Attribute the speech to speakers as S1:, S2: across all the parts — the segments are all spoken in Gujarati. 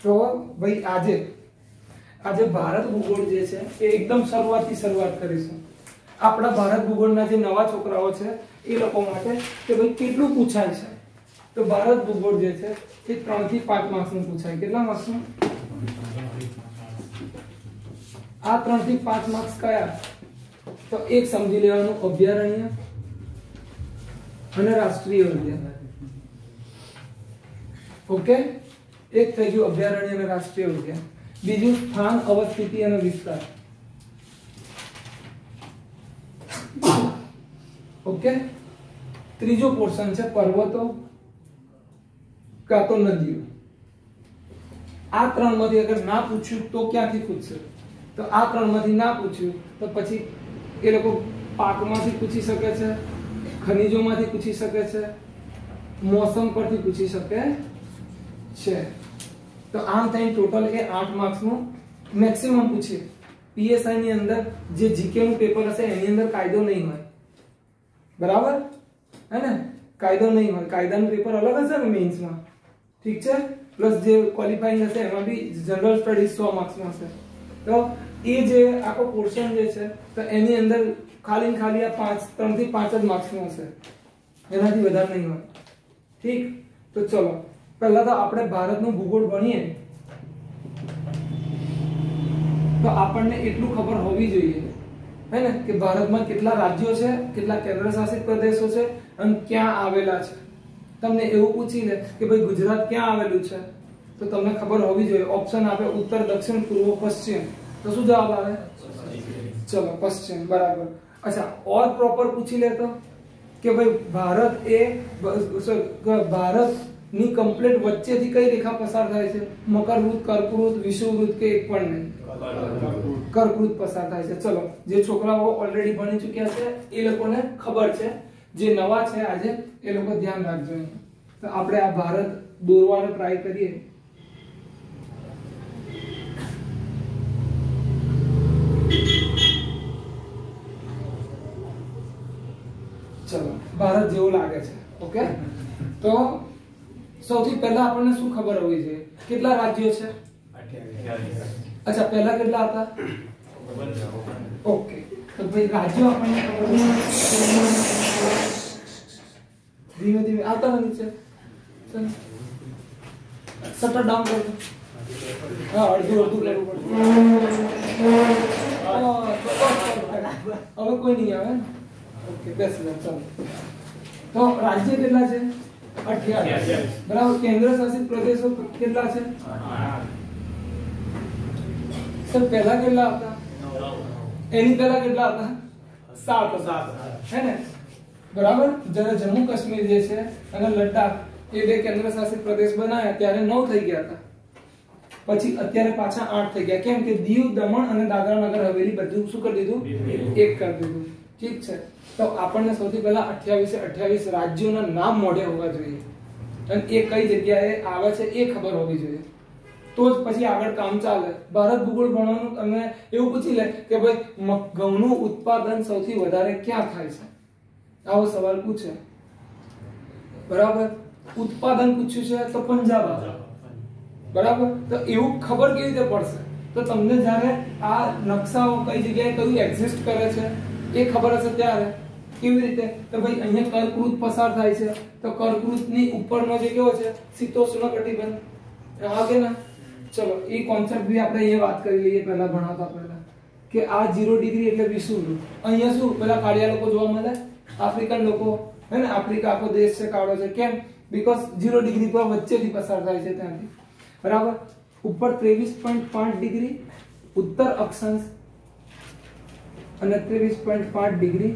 S1: તો ભાઈ આજે ભારત ભૂગોળ જે છે એ એકદમ શરૂઆત કરીશું. આપણા ભારત ભૂગોળના જે નવા છોકરાઓ છે એ લોકો માટે કે ભાઈ કેટલું પૂછાય છે. તો ભારત ભૂગોળ જે છે એ 3 થી 5 માર્ક્સનું પૂછાય. કેટલા માર્ક્સનું? આ 3 થી 5 માર્ક્સ કયા? તો એક સમજી લેવાનું, અભયારણ્ય અને રાષ્ટ્રીય ઉદ્યાન. ઓકે, એક થઈ ગયું અભયારણ્ય અને રાષ્ટ્રીય ઉદ્યાન. બીજું સ્થાન, અવસ્થિતિ અને વિસ્તાર. ઓકે, ત્રીજો પોર્શન છે પર્વતો કાં તો નદીઓ. આ ત્રણમાંથી અગર ના પૂછ્યું તો ક્યાંથી પૂછશે? તો આ ત્રણમાંથી ના પૂછ્યું તો પછી એ લોકો પાકમાંથી પૂછી શકે છે, ખનિજોમાંથી પૂછી શકે છે, મોસમ પરથી પૂછી શકે છે. તો આમ થઈને ટોટલ એ 8 માર્ક્સનું મેક્સિમમ પૂછે. પીએસઆઈ ની અંદર જે જીકે નું પેપર હશે એની અંદર કાયદો નહીં હોય, બરાબર હે ને? કાયદો નહીં હોય, કાયદાનું પેપર અલગ હશે ને મેઇન્સમાં, ઠીક છે? પ્લસ જે ક્વોલિફાઈંગ હશે એમાં બી જનરલ સ્ટડીઝ 100 માર્ક્સમાં હશે. તો એ જે આખો પોર્શન જે છે તો એની અંદર ખાલી આ 3 થી 5 જ માર્ક્સનું હશે, એનાથી વધારે નહીં હોય. ઠીક, તો ચલો પહેલા તો આપણે ભારતનું ભૂગોળ ભણીએ તો આપણને એટલું ખબર હોવી જોઈએ હે ને કે ભારતમાં કેટલા રાજ્યો છે, કેટલા કેન્દ્ર શાસિત પ્રદેશો છે અને ક્યાં આવેલા છે. તમને એવું પૂછી લે કે ભાઈ ગુજરાત ક્યાં આવેલું છે તો તમને ખબર હોવી જોઈએ. ઓપ્શન આપે ઉત્તર, દક્ષિણ, પૂર્વ, પશ્ચિમ. તો શું જવાબ આવે? ચલો પશ્ચિમ, બરાબર. અચ્છા, ઓર પ્રોપર પૂછી લે તો કે ભાઈ ભારતની કમ્પ્લીટ વચ્ચેથી કઈ રેખા પસાર થાય છે? મકરવૃત્ત, કર્કવૃત્ત, વિષુવવૃત્ત કે એક પણ નહીં? કર્કવૃત્ત પસાર થાય છે. ચલો, જે છોકરાઓ ઓલરેડી ભણી ચૂક્યા છે એ લોકોને ખબર છે, જે નવા છે આજે એ લોકો ધ્યાન રાખજો. તો આપણે આ ભારત દોરવાનો ટ્રાય કરીએ. ચલો, ભારત જેવું લાગે છે. ઓકે, તો સૌથી પહેલા આપણને શું ખબર હોવી જોઈએ? કેટલા રાજ્યો છે? 28. અચ્છા, પહેલા કેટલા હતા? ઓકે, તો ભાઈ રાજ્યો આપણને ખબર ધીમે ધીમે આવતા નીચે શટર ડાઉન કરો. હા, અડધું લેવું પડશે. હવે કોઈ નહીં આવે. ઓકે, બેસ ચાલો. તો રાજ્ય કેટલા છે? 28. બરાબર. કેન્દ્ર શાસિત પ્રદેશો કેટલા છે? 8. સર પહેલા કેટલા હતા? એની પહેલા કેટલા હતા? 7 હે ને? બરાબર. જ્યારે જમ્મુ કાશ્મીર જે છે અને લદ્દાખ એ બે કેન્દ્ર શાસિત પ્રદેશ બનાવ્યા ત્યારે 9 થઈ ગયા હતા. પછી અત્યારે પાછા 8 થઈ ગયા. કેમ કે દીવ, દમણ અને દાદરા નગર હવેલી બધું શું કરી દીધું? એક કરી દીધું. ઠીક છે. તો આપણને સૌથી પહેલા 28 રાજ્યોના નામ મોઢે હોવા જોઈએ અને એ કઈ જગ્યાએ આવે છે એ ખબર હોવી જોઈએ, તો જ પછી આગળ કામ ચાલે. ભારત ભૂગોળ ભણવાનું તમને એવું પૂછી લે કે ભાઈ ઘઉંનું ઉત્પાદન સૌથી વધારે ક્યાં થાય છે? આવો સવાલ પૂછે, બરાબર. ઉત્પાદન પૂછ્યું છે તો પંજાબ આવે, બરાબર. તો એવું ખબર કેવી રીતે પડશે? તો તમને જ્યારે આ નકશાઓ કઈ જગ્યાએ કયું એક્ઝિસ્ટ કરે છે એ ખબર હશે ત્યારે. કેવી રીતે? તો ભાઈ અહીંયા કર્કવૃત્ત પસાર થાય છે તો કર્કવૃત્તની ઉપરનો જે કેવો છે? શીતોષ્ણ કટિબંધ. આવે ને? ચલો, એ કોન્સેપ્ટ બી આપણે અહીંયા વાત કરી લઈએ પહેલા ભણાવતા પહેલા કે આ 0 ડિગ્રી એટલે વિષુવવૃત્ત. અહીંયા શું પેલા કાળિયા લોકો જોવા મળે? આફ્રિકન લોકો હે ને? આફ્રિકા આખો દેશ છે, કાળો છે. કેમ? બીકોઝ 0 ડિગ્રી પર વચ્ચેથી પસાર થાય છે ત્યાંથી, બરાબર. ઉપર 23.5 ડિગ્રી ઉત્તર અક્ષાંશ અને 23.5 ડિગ્રી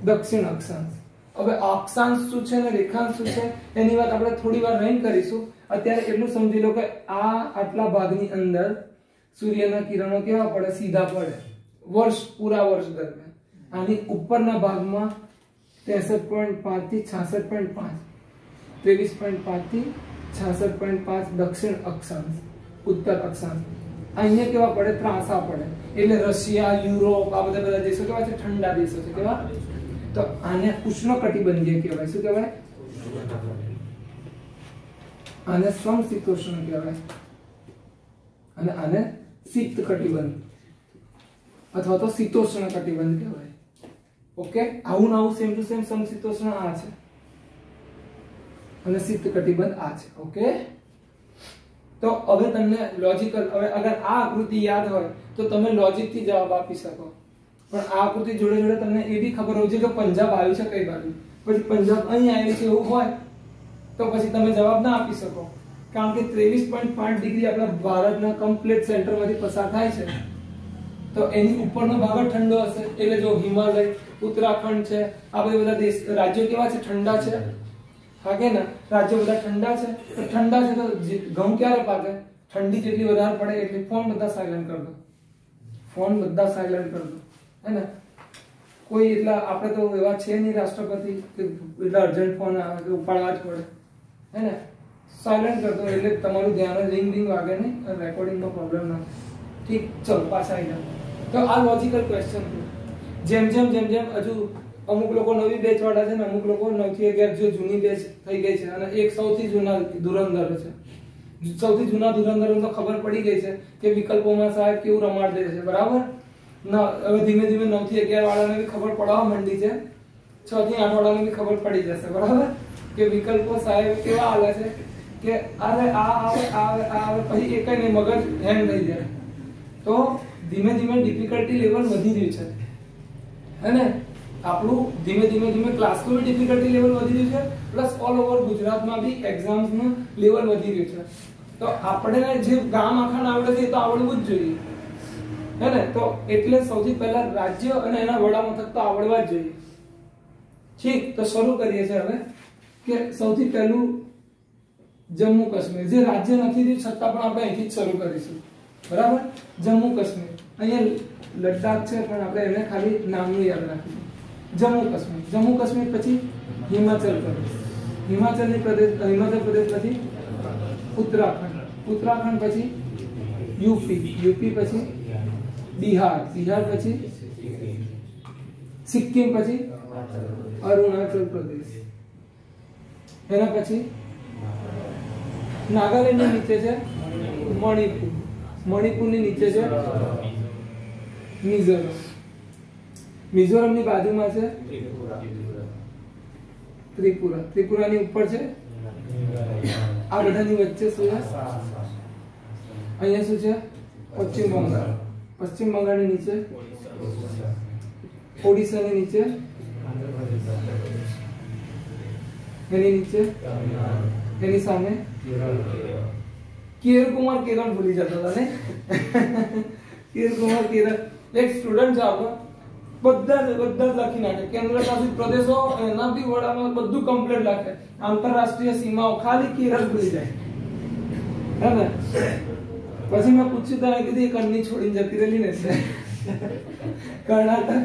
S1: દક્ષિણ અક્ષાંશ. હવે અક્ષાંશ શું છે ને રેખાંશ શું છે એની વાત આપણે થોડી વાર રહીને કરીશું. અત્યારે એટલું સમજી લો કે આ આટલા ભાગની અંદર સૂર્યના કિરણો કેવા પડે? સીધા પડે પૂરા વર્ષ દરમિયાન. આની ઉપરના ભાગમાં 63.5 થી 66.5, 23.5 થી 66.5 દક્ષિણ અક્ષાંશ, ઉત્તર અક્ષાંશ. અહીંયા કેવા પડે? ત્રાંસા પડે. એટલે રશિયા, યુરોપ આ બધા દેશો કેવા છે? ઠંડા દેશો છે. કેવા? તો આને ઉષ્ણકટિબંધીય કહેવાય. શું કહેવાય? આને સમશીતોષ્ણ કહેવાય અને આને શીત કટિબંધ અથવા તો શીતોષ્ણ કટિબંધ કહેવાય. ઓકે, આવું ને આવું સેમ ટુ સેમ સમશીતોષ્ણ આ છે અને શીત કટિબંધ આ છે. ઓકે, તો હવે તમને લોજિકલ, હવે અગર આ આકૃતિ યાદ હોય તો તમે લોજિક થી જવાબ આપી શકો, પણ આ આકૃતિ જોડે જોડે તમને એ બી ખબર હોવી જોઈએ કે પંજાબ આવ્યું છે કઈ બાજુ. પછી પંજાબ અહીં આવ્યું છે એવું હોય તો પછી તમે જવાબ ના આપી શકો, કારણ કે 23.5 ડિગ્રી આપણા ભારતના કમ્પ્લીટ સેન્ટરમાંથી પસાર થાય છે. તો એની ઉપરનો ભાગ ઠંડો હશે, એટલે જો હિમાલય, ઉત્તરાખંડ છે, આ બધા દેશ રાજ્યો કેવા છે? ઠંડા છે. હા કે ના? રાજ્યો બધા ઠંડા છે. તો ઠંડા છે તો ઘઉં ક્યારે પાકે? ઠંડી જેટલી વધારે પડે એટલે ફોન બધા સાયલેન્ટ કરી દો, ફોન બધા સાયલેન્ટ કરી દો, હે ને? કોઈ એટલા આપણે તો એવા છે નહીં રાષ્ટ્રપતિ કે એટલા અર્જન્ટ ફોન આવે કે ઉપાડવા જ પડે, હે ને? સાયલેન્ટ કરી દો એટલે તમારું ધ્યાન રિંગ રિંગ વાગે નહીં અને રેકોર્ડિંગનો પ્રોબ્લેમ ના થાય. ઠીક, ચલો પાછા આવી જાઓ. તો આ લોજિકલ ક્વેશ્ચન છે. જેમ જેમ હજુ અમુક લોકો નવી બેચ વાળા છે ને અમુક લોકો 9 થી 11 જે જૂની બેચ થઈ ગઈ છે અને એક સૌથી જૂના ધુરંધર છે. સૌથી જૂના ધુરંધરોને તો ખબર પડી ગઈ છે કે વિકલ્પોમાં સાહેબ કેવું રમાડ દે છે, બરાબર? ના, હવે ધીમે ધીમે 9 થી 11 વાળાને બી ખબર પડવા માંડી છે, 6 થી 8 વાળાને બી ખબર પડી જશે, બરાબર? કે વિકલ્પો સાહેબ કેવા આવે છે કે અરે આ આવે પછી એકય નહીં, મગજ હેંગ થઈ જાય. તો ધીમે ધીમે ડિફિકલ્ટી લેવલ વધી રહ્યું છે, હે ને? આપણું ધીમે ધીમે ક્લાસનું બી ડિફિકલ્ટી લેવલ વધી રહ્યું છે, પ્લસ ઓલ ઓવર ગુજરાતમાં બી એક્ઝામ્સનું લેવલ વધી રહ્યું છે. તો આપણે જે ગામ આખાને આવડે છે એ તો આવડવું જ જોઈએ, હે ને? તો એટલે સૌથી પહેલા રાજ્ય અને એના વડા મથક તો આવડવા જ જોઈએ. ઠીક, તો શરૂ કરીએ છીએ હવે કે સૌથી પહેલું જમ્મુ કાશ્મીર, જે રાજ્ય નથી રહ્યું છતાં પણ આપણે અહીંથી જ શરૂ કરીશું, બરાબર? જમ્મુ કાશ્મીર, અહીંયા લદ્દાખ છે પણ આપણે એને ખાલી નામનું યાદ રાખીશું. જમ્મુ કાશ્મીર પછી હિમાચલ પ્રદેશ, હિમાચલ પ્રદેશ પછી ઉત્તરાખંડ પછી યુપી પછી બિહાર પછી સિક્કિમ પછી અરુણાચલ પ્રદેશ, એના પછી નાગાલેન્ડની નીચે છે મણિપુરની નીચે છે મિઝોરમની બાજુમાં છે ત્રિપુરાની ઉપર છે. આ બધાની વચ્ચે શું છે? અહીંયા શું છે? પશ્ચિમ બંગાળની નીચે ઓડિશાની નીચે, એની નીચે એની સામે કેરળ ભૂલી જતા હતા ને? કેરળ એક સ્ટુડન્ટ છે આપણો, બધા જ લખી નાખે. કેન્દ્ર શાસિત પ્રદેશો એના બી વડામાં બધું કમ્પ્લીટ લખે. આંતરરાષ્ટ્રીય સીમાઓ ખાલી કેરળ ભૂલી જાય, હે ને? પછી મેં પૂછ્યું તો કીધું એક અન્ની છોડીને જતી રહેલી ને છે. કર્ણાટક,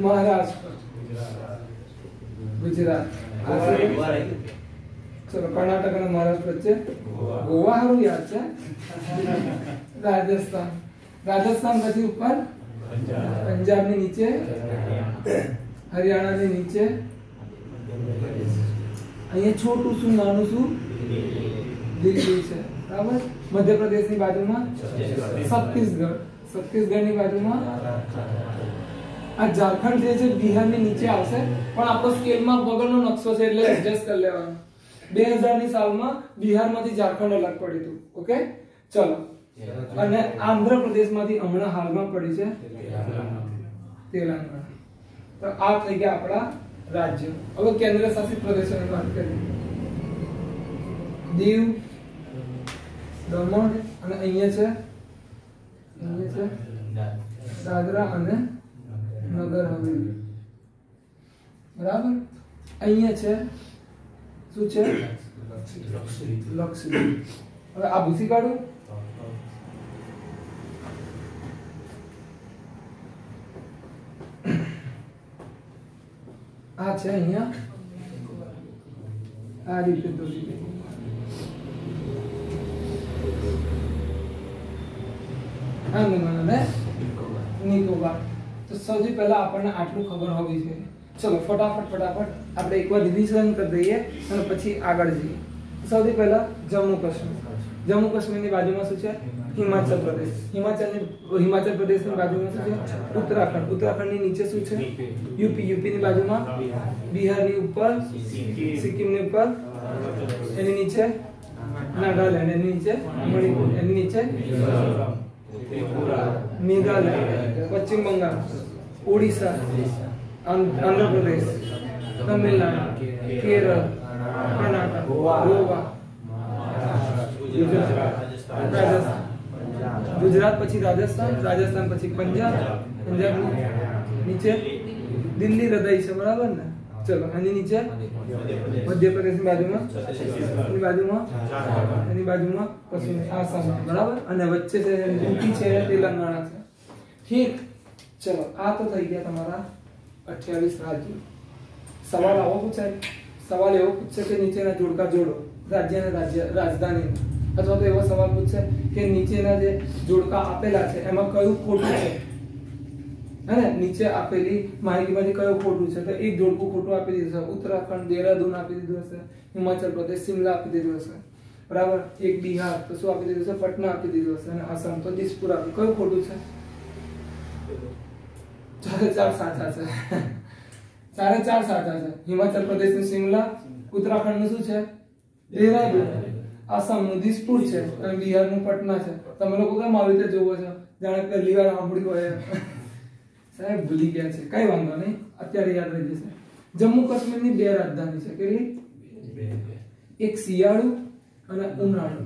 S1: મહારાષ્ટ્ર, ગુજરાત. ચલો, કર્ણાટક અને મહારાષ્ટ્ર વચ્ચે ગોવા હારું યાદ છે. રાજસ્થાન પછી ઉપર પંજાબની નીચે, હરિયાણાની નીચે, અહીંયા છોટું શું નાનું શું દિલ્હી છે, બરાબર? મધ્યપ્રદેશની બાજુમાં છત્તીસગઢની બાજુમાં આ ઝારખંડ જે છે બિહારની નીચે આવશે, પણ આપણો સ્કેલમાં વગરનો નકશો છે એટલે એડજસ્ટ કરી લેવાનો. 2000ની સાલમાં બિહારમાંથી ઝારખંડ અલગ પડ્યું હતું. ઓકે, ચલો. અને આંધ્રપ્રદેશમાંથી હમણાં હાલમાં પડી છે તેલંગાણા. તો આ થઈ ગયા આપણા રાજ્યો. હવે કેન્દ્ર શાસિત પ્રદેશોની વાત કરીએ. દીવ, દમણ અને અહીંયા છે દાદરા અને નગર હવેલી, બરાબર? અહીંયા છે શું છે? લક્ષદ્વીપ. હવે આ ભૂસી કાઢું. આ છે અહીંયા આ રીતે દોરી આંદામાન અને નિકોબાર. તો સૌથી પહેલા આપણને આટલું ખબર હોવી જોઈએ. ચલો ફટાફટ આપણે એકવાર રિવિઝન કરી દઈએ અને પછી આગળ જઈએ. સૌથી પહેલા જમ્મુ કાશ્મીરની બાજુમાં શું છે? હિમાચલ પ્રદેશ. હિમાચલ પ્રદેશની બાજુમાં શું છે? ઉત્તરાખંડની નીચે શું છે? યુપીની બાજુમાં બિહારની ઉપર સિક્કિમની ઉપર, એની નીચે નાગાલેન્ડ, એની નીચે મણિપુર, એની નીચે મેઘાલય, પશ્ચિમ બંગાળ, ઓડિશા, આંધ્રપ્રદેશ, તમિલનાડુ, કેરળ, કર્ણાટક, ગોવા, ગુજરાત પછી રાજસ્થાન પછી પંજાબ નીચે દિલ્હી હૃદય છે, બરાબર ને? ચલો, એની નીચે મધ્યપ્રદેશની બાજુમાં, એની બાજુમાં પછી આસામ, બરાબર? અને વચ્ચે છે યુપી છે, તેલંગાણા છે. ઠીક, ચલો, આ તો થઈ ગયા તમારા 28 રાજ્યો. સવાલ આવો પૂછાય, સવાલ એવો પૂછશે કે નીચેના જોડકા જોડો, રાજ્ય રાજધાની, અથવા તો એવો સવાલ પૂછશે કે નીચેના જે જોડકા આપેલા છે એમાં કયું ખોટું છે, હે ને? નીચે આપેલી માહિતીમાંથી કયું ખોટું છે, તો એક જોડકું ખોટું આપી દીધું છે. ઉત્તરાખંડ, દેહરાદૂન આપી દીધું હશે, હિમાચલ પ્રદેશ, શિમલા આપી દીધું હશે, બરાબર? એક બિહાર, તો શું આપી દીધું છે? પટના આપી દીધું હશે, અને આસામ તો દિસપુર આપ્યું. કયું ખોટું છે? 4 સાચા છે. 4 સાચા છે. હિમાચલ પ્રદેશનું શિમલા, ઉત્તરાખંડનું શું છે? દેહરાદૂન, આસામનું દિસપુર છે, અને બિહારનું પટના છે. તમે લોકો કેમ આવી રીતે જોવો છો? જાણે પહેલી વાર સાંભળ્યું હોય. સાહેબ ભૂલી ગયા છે, કઈ વાંધો નહીં, અત્યારે યાદ રહી જશે. જમ્મુ કાશ્મીરની 2 રાજધાની છે. કેટલી? એક શિયાળુ અને ઉનાળુ.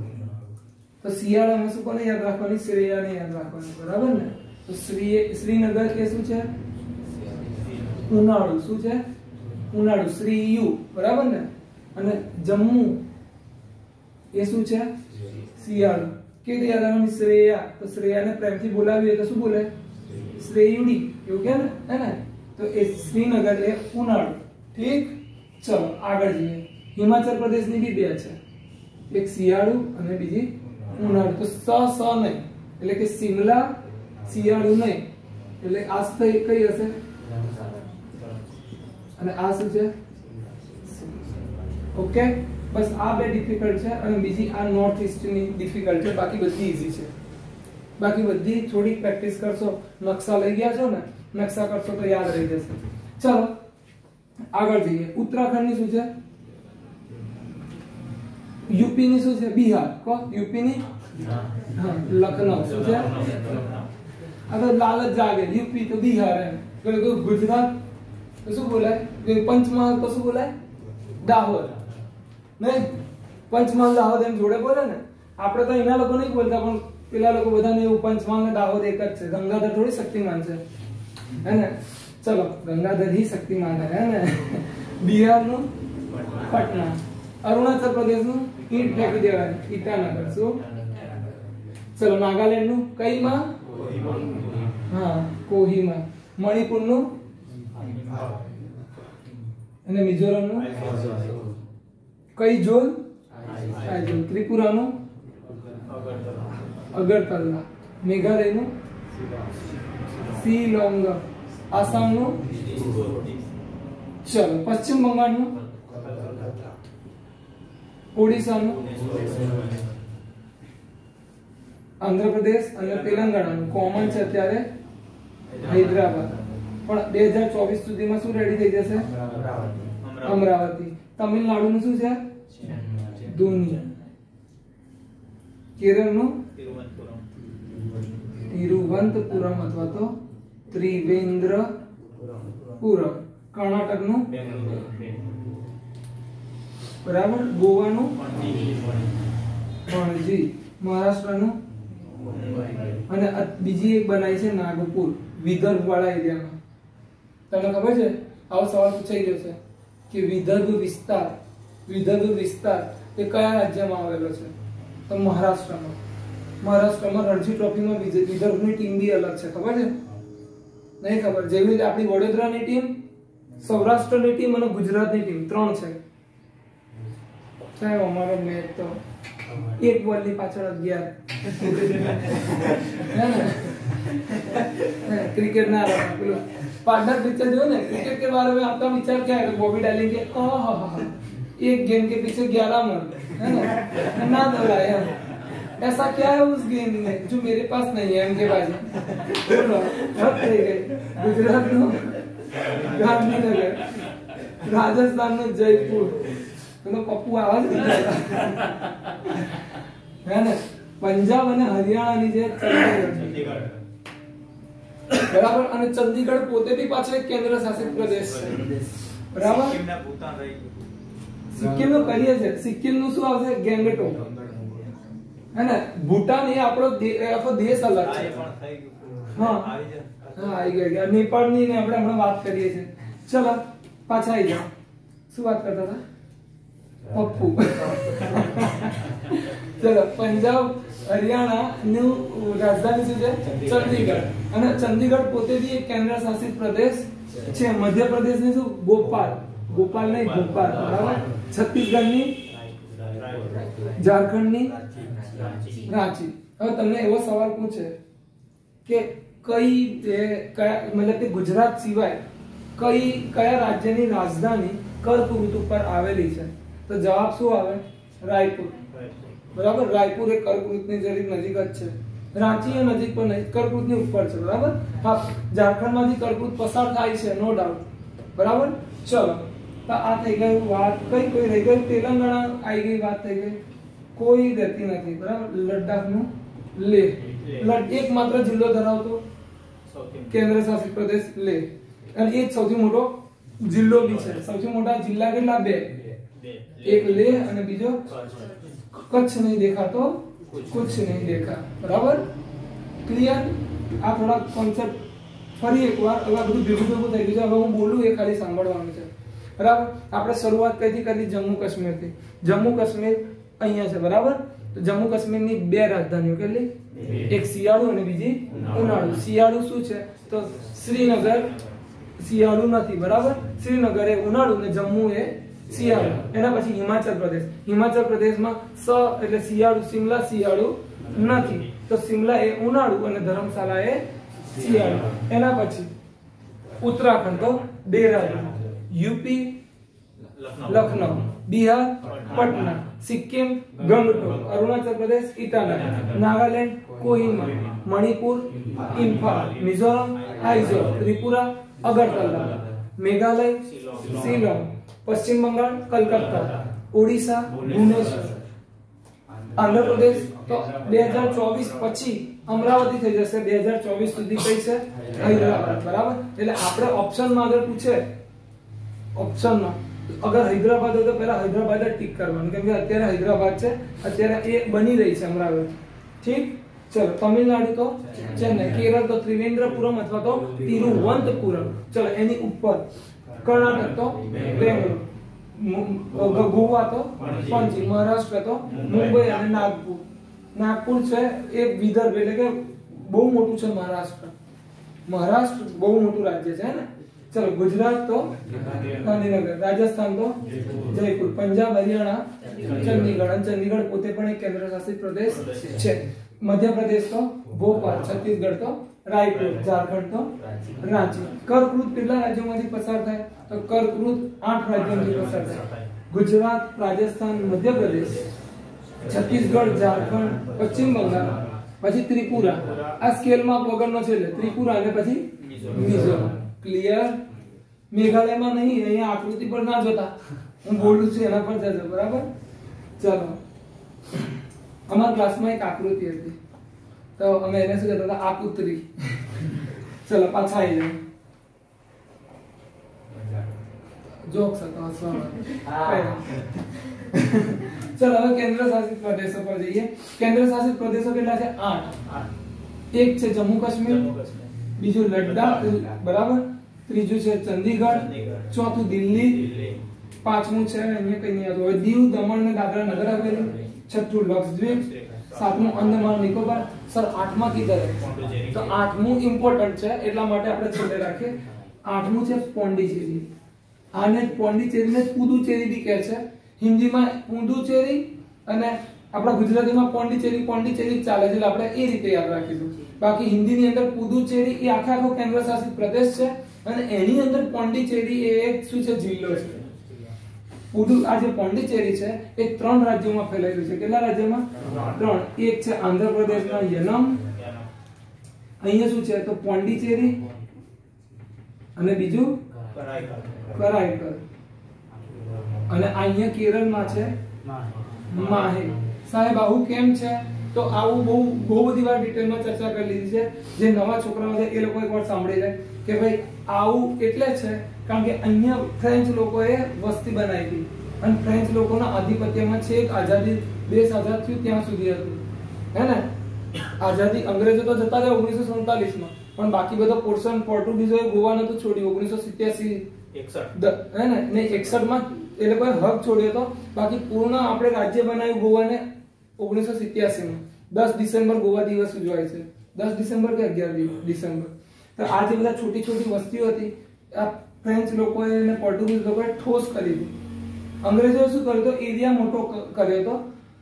S1: તો શિયાળામાં શું કોને યાદ રાખવાની? શ્રેયાને યાદ રાખવાની, બરાબર ને? તો શ્રીનગર એ શું છે? ઉનાળુ. શું છે? ઉનાળુ, શ્રીયુ, બરાબર ને? અને જમ્મુ એ શું છે? શિયાળુ. કેવી યાદ રાખવાની? શ્રેયા. તો શ્રેયાને પ્રેમથી બોલાવીએ તો શું બોલે? શ્રેયુડી, એવું કે ને, હે ને? તો એ શ્રીનગર એ ઉનાળુ. ઠીક, ચલો આગળ જઈએ. હિમાચલ પ્રદેશની બી 2 છે, એક શિયાળુ અને બીજી ઉનાળુ. તો સ નહીં, એટલે કે શિમલા શિયાળુ નહીં, એટલે આ કઈ હશે? અને આ શું છે? ઓકે, બસ આ 2 ડિફિકલ્ટ છે, અને બીજી આ નોર્થ ઈસ્ટની ડિફિકલ્ટ છે. બાકી બધી ઈઝી છે. બાકી બધી થોડી પ્રેક્ટિસ કરશો, નકશા લઈ ગયા છો ને, નકશા કરશો તો યાદ રહી જશે. ચલો આગળ જઈએ. ઉત્તરાખંડની શું છે? યુપીની શું છે? બિહાર. કો યુપીની હા લખનઉ. શું છે? આ તો લાલચ જાગે. યુપી તો બિહાર, એમ ગુજરાત તો શું બોલાય? પંચમહાલ તો શું બોલાય? દાહોદ. નહીં, પંચમહાલ દાહોદ એમ જોડે બોલે ને. આપણે તો એના લોકો નહીં બોલતા, પણ પેલા લોકો બધાને એવું પંચમહાલ ને દાહોદ એક જ છે. ગંગાધર થોડી શક્તિમાન છે, હે ને? ચલો, ગંગાધર ही શક્તિમાન है ને? બિહારનું પટના, અરુણાચલ પ્રદેશનું ઈટ ફેંકી દેવાય, ઈટાનગર. શું? ચલો, નાગાલેન્ડનું કઈમાં? હા, કોહિમા. મણિપુરનું અને મિઝોરમનું કઈ જોલ? ત્રિપુરાનું અગરતલા. મેઘાલયનું શિલોંગ. આસામનું ચલો, પશ્ચિમ બંગાળનું, ઓડિશાનું, આંધ્રપ્રદેશ અને તેલંગાણાનું કોમન છે અત્યારે હૈદરાબાદ. પણ 2024 સુધીમાં શું રેડી થઈ જશે? અમરાવતી. તમિલનાડુનું શું છે? ધોની. કેરળનું તિરુવનંતપુરમ અથવા તો ત્રિવેન્દ્રપુરમ. કર્ણાટકનું બરાબર. ગોવાનું પણજી. મહારાષ્ટ્રનું અને બીજી એક બનાવી છે નાગપુર, વિદર્ભ વાળા એરિયામાં. તમને ખબર છે આવો સવાલ પૂછાઈ ગયો છે કે વિદર્ભ વિસ્તાર એ કયા રાજ્યમાં આવેલો છે? તો મહારાષ્ટ્રમાં. મહારાષ્ટ્રમાં રણજી ટ્રોફીમાં વિદર્ભની ટીમ બી અલગ છે. ખબર છે? નહીં ખબર? જેવી રીતે આપણી વડોદરાની ટીમ, સૌરાષ્ટ્રની ટીમ અને ગુજરાતની ટીમ 3 છે. સાહેબ અમારો મેચ તો એક બોલની પાછળ 11. क्रिकेट ना पार्टनर पिक्चर जो है ना, क्रिकेट के बारे में आपका विचार क्या है? बॉबी डालेंगे, एक गेंद के पीछे 11 मर, है ना दौड़ाया। ऐसा क्या है उस गेंद में जो मेरे पास नहीं है? इनके पास गुजरात नो गांधीनगर, राजस्थान नो जयपुर, तो पप्पू आवाज है ना, पंजाब અને હરિયાણાની જે ચંદીગઢ, બરાબર, અને ચંદીગઢ પોતે બી પાછો એક કેન્દ્ર શાસિત પ્રદેશ છે, બરાબર। સિક્કિમના ભૂતાન રહી ગયું, સિક્કિમ નો કરીએ છે, સિક્કિમ નું શું આવશે? ગેંગટોક, है ना। भूटान ये આપણો દેશ અલગ છે, હા હા આવી ગયા। नेपाળ ની ને આપણે હમણાં વાત કરીએ છે। ચલો પાછા આવી જાઓ, શું વાત કરતા હતા? પપ્પુ। ચલો, પંજાબ હરિયાણા નું રાજધાની શું છે? ચંદીગઢ, અને ચંદીગઢ પોતે બી એક કેન્દ્ર શાસિત પ્રદેશ છે। મધ્યપ્રદેશ ની શું? ગોપાલ, ગોપાલ નહીં ભોપાલ, બરાબર। છત્તીસગઢ ની, ઝારખંડ ની રાંચી। હવે તમને એવો સવાલ પૂછે કે મતલબ કે ગુજરાત સિવાય કયા રાજ્યની રાજધાની કર્કવૃત ઉપર આવેલી છે? તો જવાબ શું આવે? રાયપુર, બરાબર। રાયપુર એ કર્કવૃતની જરીક નજીક જ છે, રાંચી એ નજીક પણ નહીં, કર્કવૃતની ઉપર છે, બરાબર। હા, ઝારખંડમાંથી કર્કવૃત પસાર થાય છે, નો ડાઉટ, બરાબર। ચલો, તો આ થઈ ગયું વાત। કોઈ રહી ગયું? તેલંગાણા આવી ગઈ, વાત થઈ ગઈ, કોઈ રહેતી નથી, બરાબર। લદ્દાખ નું લેહ, એકમાત્ર જિલ્લો ધરાવતો કેન્દ્ર શાસિત પ્રદેશ લેહ, અને એ સૌથી મોટો જિલ્લો બી છે। સૌથી મોટા જિલ્લા કેટલા? 2, એક લેહ અને બીજો કચ્છ। નહીં દેખા તો કુછ નહીં દેખા, બરાબર, ક્લિયર। આ થોડા કોન્સેપ્ટ ફરી એકવાર, હવે બધું ભેગું થઈ ગયું છે, હવે હું બોલું એ ખાલી સાંભળવાનું છે, બરાબર। આપણે શરૂઆત કઈથી કરી? જમ્મુ કાશ્મીર થી। જમ્મુ કાશ્મીર અહીંયા છે, બરાબર। તો જમ્મુ કાશ્મીરની 2 રાજધાનીઓ, કેટલી? એક શિયાળુ અને બીજી ઉનાળુ। શિયાળુ શું છે? તો શ્રીનગર શિયાળુ નથી, બરાબર। શ્રીનગર એ ઉનાળુ અને જમ્મુ એ શિયાળુ। એના પછી હિમાચલ પ્રદેશ, હિમાચલ પ્રદેશમાં એટલે શિયાળુ, શિમલા શિયાળુ નથી, તો શિમલા એ ઉનાળુ અને ધર્મશાલા એ શિયાળુ। એના પછી ઉત્તરાખંડ, તો દેહરાદૂન, यूपी लखनऊ, बिहार पटना, सिक्किम गंगटोक, अरुणाचल प्रदेश ईटानगर, नागालैंड कोहिमा, मणिपुर इम्फाल, मिजोरम आइजोल, त्रिपुरा अगरतला, मेघालय शिलोंग, पश्चिम बंगाल कलकत्ता, ओडिशा भुवनेश्वर, आंध्र प्रदेश तो 2024 પછી અમરાવતી થઈ જશે। 2024 સુધી કઈ છે? હૈદરાબાદ, બરાબર। એટલે આપણે ઓપ્શનમાં આગળ પૂછે, ઓપ્શનમાં અગર હૈદરાબાદ હોય તો પહેલા હૈદરાબાદ જ ટિક કરવાનું, કેમ કે અત્યારે હૈદરાબાદ છે, અત્યારે એ બની રહી છે અમરાવતી, ઠીક। ચલો, તમિલનાડુ તો ચેન્નઈ, કેરળ તો ત્રિવેન્દ્રપુરમ અથવા તો તિરુવનંતપુરમ, ચલો એની ઉપર કર્ણાટક તો બેંગલુરુ, ગોવા તો પણજી, મહારાષ્ટ્ર તો મુંબઈ અને નાગપુર। નાગપુર છે એ વિદર્ભ એટલે કે બહુ મોટું છે મહારાષ્ટ્ર, મહારાષ્ટ્ર બહુ મોટું રાજ્ય છે ને। चलो, गुजरात तो गांधीनगर, राजस्थान तो जयपुर, पंजाब हरियाणा चंडीगढ़, चंडीगढ़ પોતે પણ એક કેન્દ્ર શાસિત પ્રદેશ છે। मध्य प्रदेश तो भोपाल, छत्तीसगढ़ तो रायपुर, झारखंड तो रांची। કર્કવૃત કેટલા રાજ્યોમાંથી પસાર થાય? તો કર્કવૃત 8 રાજ્યોમાંથી પસાર થાય। गुजरात, राजस्थान, मध्य प्रदेश, छत्तीसगढ़, झारखंड, पश्चिम बंगाल, પછી ત્રિપુરા। આ સ્કેલ માં વગરનો છે એટલે ત્રિપુરા અને પછી મિઝોરમ, ક્લિયર। મેઘાલય માં નહીં, અહીંયા આકૃતિ પર ના જોતા, હું બોલું છું એના પર જજો, બરાબર। ચલો, અમારા ક્લાસમાં એક આકૃતિ હતી, તો અમે એને શું કહેતા હતા? આકૃતિ। ચલો પાછા આવી જાઓ, જોક્સ હતો હસવાનો। ચલો, હવે કેન્દ્ર શાસિત પ્રદેશો પર જઈએ। કેન્દ્ર શાસિત પ્રદેશો કેટલા છે? 8। એક છે જમ્મુ કાશ્મીર, બીજું લદ્દાખ, બરાબર, ત્રીજું છે ચંદીગઢ, ચોથું દિલ્હી, પાંચમું છે અહીંયા કઈ નહીં આવતું, દીવ, દમણ અને દાદરા નગર હવેલી, છઠ્ઠું લક્ષદ્વીપ, સાતમું અંદમાન નિકોબાર। સર, આઠમા કિધર है? તો આઠમું ઇમ્પોર્ટન્ટ છે એટલા માટે આપણે છેલ્લે રાખીએ। આઠમું છે પોંડિચેરી, આને પોંડિચેરીને પુદુચેરી બી કહે છે। હિન્દીમાં પુદુચેરી અને આપણા ગુજરાતીમાં પોંડિચેરી ચાલે છે, એટલે આપણે એ રીતે યાદ રાખીશું। બાકી હિન્દીની અંદર પુદુચેરી એ આખો કેન્દ્ર શાસિત પ્રદેશ છે અને એની અંદર પોંડિચેરી એ એક શું છે? જિલ્લો છે, પુડુ આ જે પોંડિચેરી છે એ 3 રાજ્યોમાં ફેલાયેલું છે. કેટલા રાજ્યોમાં? 3. એક છે આંધ્રપ્રદેશમાં યનમ, અહીંયા શું છે તો પોંડિચેરી, અને બીજું કરાઈકલ, અને અહીંયા કેરળમાં છે માહે. સાહેબ આવું કેમ છે? તો આવું બહુ બધી વાર ડિટેલમાં ચર્ચા કરી લીધી છે. જે નવા છોકરાઓ છે એ લોકો એકવાર સાંભળી લે કે ભાઈ આવું એટલે છે કારણ કે અહીંયા ફ્રેન્ચ લોકોએ વસ્તી બનાવી હતી, અને ફ્રેન્ચ લોકોના આધિપત્યમાં છેક આઝાદી, દેશ આઝાદ થયું ત્યાં સુધી હતું, હે ને? આઝાદી અંગ્રેજો તો જતા રહ્યા 1947 માં, પણ બાકી બધો પોર્શન પોર્ટુગીઝોએ ગોવા નતું છોડ્યું 1987 હે ને 61 માં એ લોકોએ હક છોડ્યો હતો. બાકી પૂર્ણ આપણે રાજ્ય બનાવ્યું ગોવાને 1987 માં. 10 ડિસેમ્બર ગોવા દિવસ ઉજવાય છે. 10 ડિસેમ્બર કે 11 ડિસેમ્બર. તો આ જે બધા છોટી છોટી વસ્તીઓ હતી આ ફ્રેન્ચ લોકોએ અને પોર્ટુગીઝ લોકોએ ઠોસ કરી દીધી. અંગ્રેજોએ શું કર્યું તો એરિયા મોટો કર્યો હતો,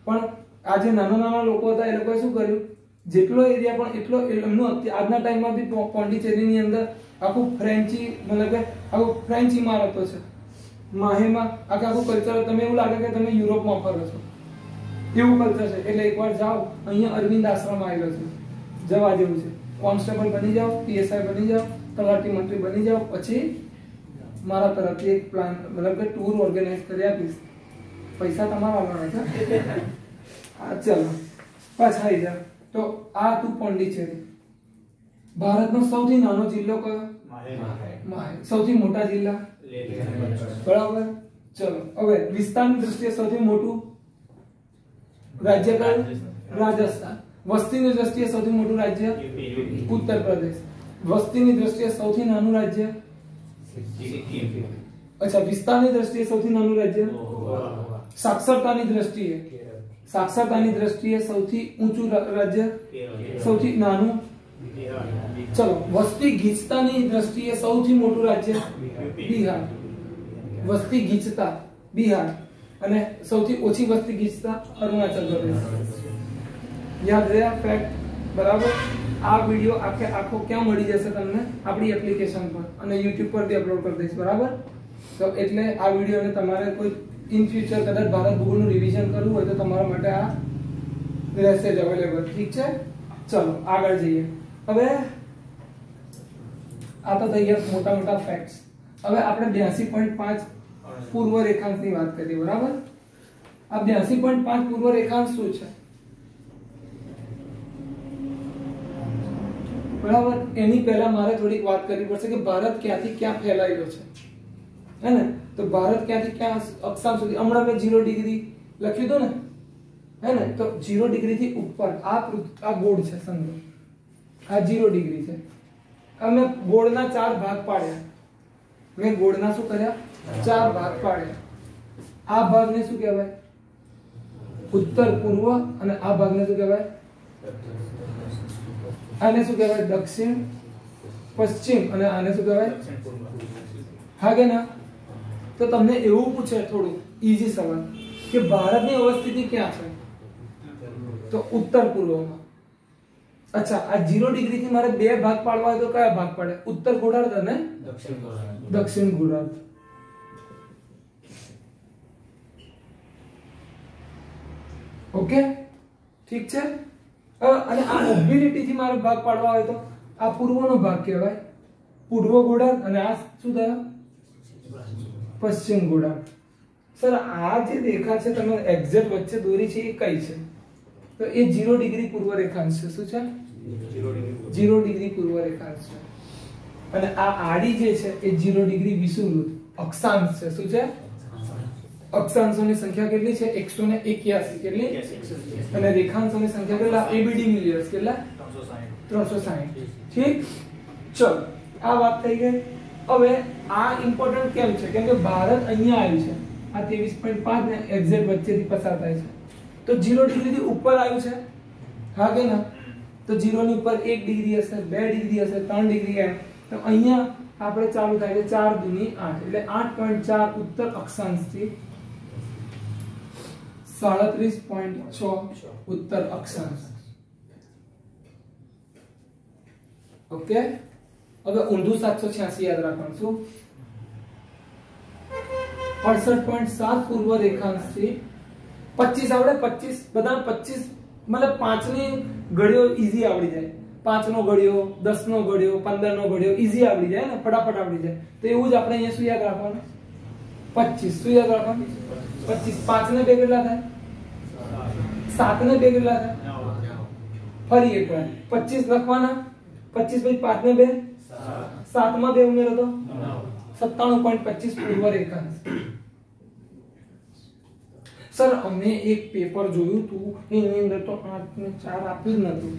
S1: પણ આ જે નાના નાના લોકો હતા એ લોકોએ શું કર્યું, જેટલો એરિયા પણ એટલો એમનું આજના ટાઈમમાં બી પોંડિચેરીની અંદર આખું ફ્રેન્ચી, મતલબ કે આખું ફ્રેન્ચ ઇમારતો છે. માહેમાં આખું કલ્ચર, તમે એવું લાગે કે તમે યુરોપમાં ફરો છો એવું કલ્ચર છે. એટલે એકવાર જાઓ, અહીંયા અરવિંદ આશ્રમ આવેલો છે, જવા જેવું છે. કોન્સ્ટેબલ બની જાઓ, પીએસઆઈ બની જાઓ, તલાટી મંત્રી બની જાઓ, પછી મારા તરફથી એક પ્લાન, મતલબ કે ટૂર ઓર્ગેનાઇઝ કરી આપીશ. પૈસા તમારા આવવાના છે. ચલો પાછા આવી જાવ. તો આ તું પોંડિચેરી. ભારતનો સૌથી નાનો જિલ્લો કયો? માહે. સૌથી મોટા જિલ્લા? બરાબર. ચલો હવે વિસ્તારની દ્રષ્ટિએ સૌથી મોટું રાજ્ય કયું? રાજસ્થાન. વસ્તીની દ્રષ્ટિએ સૌથી મોટું રાજ્ય? ઉત્તર પ્રદેશ. વસ્તીની દ્રષ્ટિએ સૌથી નાનું રાજ્ય? અચ્છા, વિસ્તારની દ્રષ્ટિએ સૌથી નાનું રાજ્ય? સાક્ષરતાની દ્રષ્ટિએ? સાક્ષરતાની દ્રષ્ટિએ સૌથી ઊંચું રાજ્ય? સૌથી નાનું? ચલો, વસ્તી ગીચતાની દ્રષ્ટિએ સૌથી મોટું રાજ્ય? બિહાર. વસ્તી ગીચતા બિહાર, અને સૌથી ઓછી વસ્તી ગીચતા અરુણાચલ પ્રદેશ. યાદ રહ્યા ફેક્ટ? બરાબર. આ વિડિયો આખો ક્યાં મળી જશે તમને? આપણી એપ્લિકેશન પર, અને YouTube પર બી અપલોડ કરી દઈશ. બરાબર. તો એટલે આ વિડિયોને તમારે કોઈ ઇન ફ્યુચર કદાચ ભારત ભૂગોળનું રિવિઝન કરવું હોય તો તમારા માટે આ રહેશે જ અવેલેબલ. ઠીક છે? ચલો આગળ જઈએ. હવે આ તો થઈ ગયા મોટા મોટા ફેક્ટ્સ. હવે આપણે 82.5 પૂર્વ રેખાંશની વાત કરીએ. બરાબર. આ 82.5 પૂર્વ રેખાંશ શું છે? બરાબર. એની પહેલા મારે થોડીક વાત કરવી પડશે કે ભારત ક્યાંથી ક્યાં ફેલાયેલો છે, હે ને? તો ભારત ક્યાંથી ક્યાં અક્ષાંશ સુધી? હમણાં મેં 0 ડિગ્રી લખ્યું હતું ને, હે ને? તો 0 ડિગ્રી થી ઉપર આ ગોળ છે, સમજો આ 0 ડિગ્રી છે. અમે ગોળના 4 ભાગ પાડ્યા. મેં ગોળના શું કર્યા? 4 ભાગ પાડ્યા. આ ભાગને શું કહેવાય? ઉત્તર પૂર્વ. અને આ ભાગને શું કહેવાય? આને શું કહેવાય? દક્ષિણ પશ્ચિમ. અને આને શું કહેવાય? હા કે ના? તો તમને એવું પૂછે થોડું ઈઝી સવાલ કે ભારતની અવસ્થિતિ ક્યાં છે? તો ઉત્તર પૂર્વમાં. અચ્છા, આ 0 ડિગ્રી થી મારે 2 ભાગ પાડવા હોય તો કયા ભાગ પડે? ઉત્તર ગોળાર્ધ અને દક્ષિણ ગોળાર્ધ. ઓકે, ઠીક છે. અને આ મોબિલિટી થી મારે ભાગ પાડવા હોય તો આ પૂર્વનો ભાગ કહેવાય, પૂર્વ ગોળાર્ધ, અને આ શું થયો? પશ્ચિમ ગોળાર્ધ. સર આ જે રેખા છે તમે એક્ઝેક્ટ વચ્ચે દોરી છે એ કઈ છે? તો એ 0 ડિગ્રી પૂર્વ રેખાંશ છે. શું છે? 0 ડિગ્રી પૂર્વ રેખાંશ છે. અને આ આડી જે છે એ 0 ડિગ્રી વિષુવવૃત્ત અક્ષાંશ છે. શું છે? અક્ષાંશોની સંખ્યા કેટલી છે? 181. કેટલી? અને રેખાંશોની સંખ્યા કેટલા? ABD millions. કેટલા? 360. ઠીક. ચલો, આ વાત થઈ ગઈ. હવે આ ઇમ્પોર્ટન્ટ કેમ છે? કેમ કે ભારત અહીંયા આવ્યું છે. આ 23.5 ને એક્ઝેક્ટ વચ્ચેથી પસાર થાય છે. તો 0 ડિગ્રી થી ઉપર આવ્યું છે, હા કે ના? તો 0 ની ઉપર 1 ડિગ્રી હશે, 2 ડિગ્રી હશે, 3 ડિગ્રી એમ. તો અહીંયા આપણે ચાલુ થાય છે 4 દુની 8, એટલે 8.4 ઉત્તર અક્ષાંશથી 37.6 ઉત્તર અક્ષાંશ. ઓકે. હવે ઊંધું 786 યાદ રાખવાનું. શું? 68.7 પૂર્વ રેખાંશથી 25 આવડે 25 બધા 25 मतलब 5 ની ઘડીઓ ઈઝી આવડી જાય 5 નો ઘડીઓ 10 નો ઘડીઓ 15 નો ઘડીઓ ઈઝી આવડી જાય ને ફટાફટ આવડી જાય તો એવું જ આપણે અહીંયા શું યાદ રાખવાનું 25 શું યાદ રાખવાનું 25 5 ને 2 કેટલા થાય 7 ને 2 કેટલા થાય ફરી એકવાર 25 લખવાના 25 5 ને 2 7 માં 2 ઉમેરો તો 97.25 પૂર્વ રેખાંશ સર અમે એક પેપર જોયું હતું એની અંદર તો 8 ને 4 આપ્યું જ નતું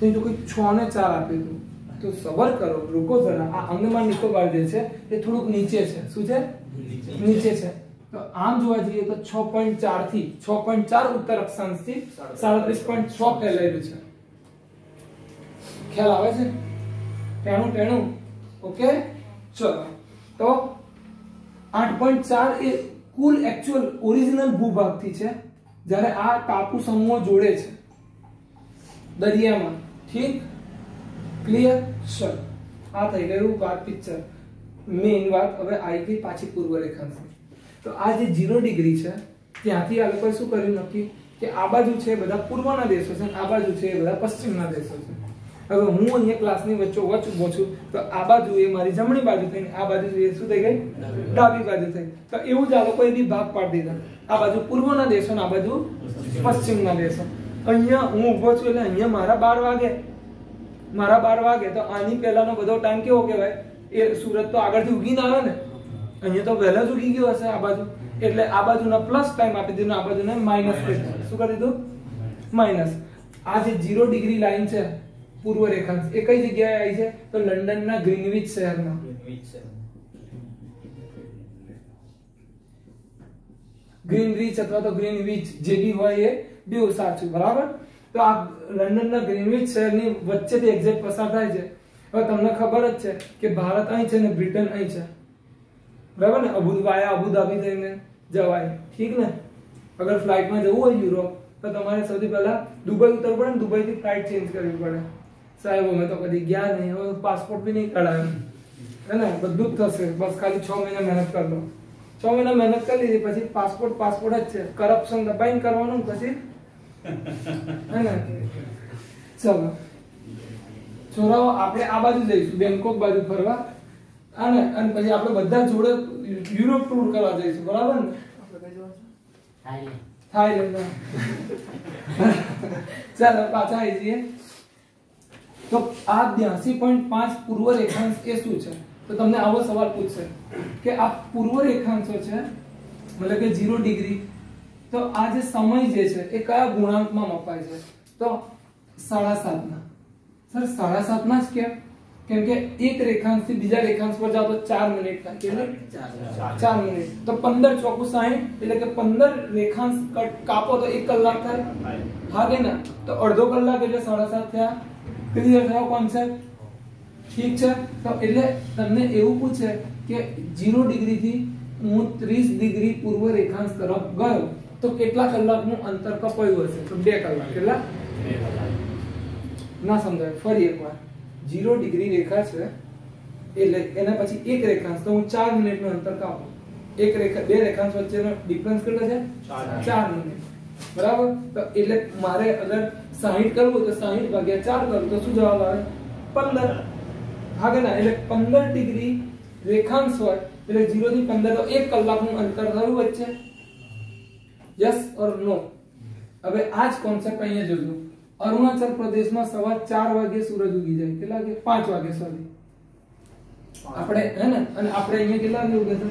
S1: તો એ તો કોઈ 6 ને 4 આપ્યું હતું તો સબર કરો રૂકો જરા આ અંદમાન નિકોબાર જે છે એ થોડુંક નીચે છે શું છે નીચે છે તો આમ જોવા જઈએ તો 6.4 થી 6.4 ઉત્તર અક્ષાંશ થી 37.6 ફેલાયેલું છે ખ્યાલ આવે છે ટેણું ઓકે ચલો તો 8.4 એ કુલ એક્ચ્યુઅલ ઓરિજિનલ ભૂભાગથી છે જ્યારે આ ટાપુ સમૂહો જોડે છે દરિયામાં ઠીક ક્લિયર ચલો આ થઈ ગયું વાત પિક્ચર મેઇન વાત હવે આવી ગઈ પાછી પૂર્વ રેખાંશ તો આ જે 0 ડિગ્રી છે ત્યાંથી આ લોકોએ શું કર્યું નક્કી કે આ બાજુ છે બધા પૂર્વના દેશો છે આ બાજુ છે બધા પશ્ચિમના દેશો છે હવે હું અહીંયા ક્લાસની વચ્ચે ઊભો છું તો આ બાજુ એ મારી જમણી બાજુ થઈને આ બાજુ એ શું થઈ ગઈ ડાબી બાજુ થઈ તો એવું જ આ લોકોએ બી ભાગ પાડી દીધા આ બાજુ પૂર્વના દેશો અને આ બાજુ પશ્ચિમના દેશો અહીંયા હું ઊભો છું એટલે અહીંયા મારા 12 વાગે તો આની પહેલાનો બધો ટાઈમ કેવો કહેવાય એ સૂરજ તો આગળથી ઉગીને આવે ને અહીંયા તો વહેલા જ ઉગી ગયો હશે આ બાજુ એટલે આ બાજુના પ્લસ ટાઈમ આપી દીધું આ બાજુને માઈનસ કરી દીધું શું કરી દીધું માઈનસ આ જે 0 ડિગ્રી લાઈન છે પૂર્વ રેખાંશ એ કઈ જગ્યાએ આવી છે તો લંડનના ગ્રીનવિચ શહેરમાં ગ્રીનવિચ અથવા તો ગ્રીનવિચ જે બી હોય એ બેઉ સાચું બરાબર તો આ લંડનના ગ્રીનવિચ શહેરની વચ્ચેથી એક્ઝેક્ટ પસાર થાય છે હવે તમને ખબર જ છે કે ભારત અહીં છે ને બ્રિટન અહીં છે બરાબર ને અબુધાબી થઈને જવાય ઠીક ને અગર ફ્લાઇટમાં જવું હોય યુરોપ તો તમારે સૌથી પહેલા દુબઈ ઉતરવું પડે ને દુબઈથી ફ્લાઇટ ચેન્જ કરવી પડે સાહેબ અમે તો કદી ગયા નહીં હવે પાસપોર્ટ બી નહીં કઢાવ્યો હે ને બધું જ થશે બસ ખાલી 6 મહિના મહેનત કરી લો 6 મહિના મહેનત કરી લીધી પછી પાસપોર્ટ જ છે કરપ્શન દબાઈને કરવાનું પછી હે ને ચલો છોરાઓ આપણે આ બાજુ જઈશું બેંકોક બાજુ ફરવા અને પછી આપણે બધા જોડે યુરોપ ટૂર કરવા જઈશું બરાબર ને થાઈલેન્ડ ચાલો પાછા આવી જઈએ તો આ 82.5 પૂર્વ રેખાંશ એ શું છે તો તમને આવો સવાલ પૂછશે કે આ પૂર્વ રેખાંશો છે મતલબ કે 0 ડિગ્રી તો આ જે સમય જે છે એ કયા ગુણાંકમાં મપાય છે તો 7.5 ના સર 7.5 ના જ કેમ કે એક રેખાંશ થી બીજા રેખાંશ પર જાવ તો 4 મિનિટ થાય કેટલે 4 મિનિટ તો 15 ચોકુ 60 એટલે કે 15 રેખાંશ કાપો તો 1 કલાક થાય હા કે ના તો અડધો કલાક એટલે 7.5 થયા ક્લિયર થયો કોન્સેપ્ટ ઠીક છે તો એટલે તમને એવું પૂછે કે 0 ડિગ્રી થી હું 30 ડિગ્રી પૂર્વ રેખાંશ તરફ ગયો તો કેટલા કલાકનું અંતર કપાયું હશે તો 2 કલાક કેટલા 2 કલાક ના સમજાય ફરી એકવાર 0 ડિગ્રી રેખા છે એટલે એના પછી એક રેખાંશ તો હું 4 મિનિટનું અંતર કાપું એક રેખા બે રેખાંશ વચ્ચેનો ડિફરન્સ કેટલો છે 4 મિનિટ બરાબર તો એટલે મારે અગર 60 કરવું તો 60 ભાગ્યા 4 કરું તો શું જવાબ આવે 15 હા કે ના એટલે 15 ડિગ્રી રેખાંશ હોય એટલે 0 થી 15 તો 1 કલાકનું અંતર થયું વચ્ચે યસ ઓર નો હવે આ જ કોન્સેપ્ટ અહીંયા જોજો અરુણાચલ પ્રદેશમાં સવાર 4 વાગે સૂરજ ઉગી જાય કેટલા વાગે 5 વાગે સોરી આપણે હે ને અને આપણે અહીંયા કેટલા વાગે ઉગે છે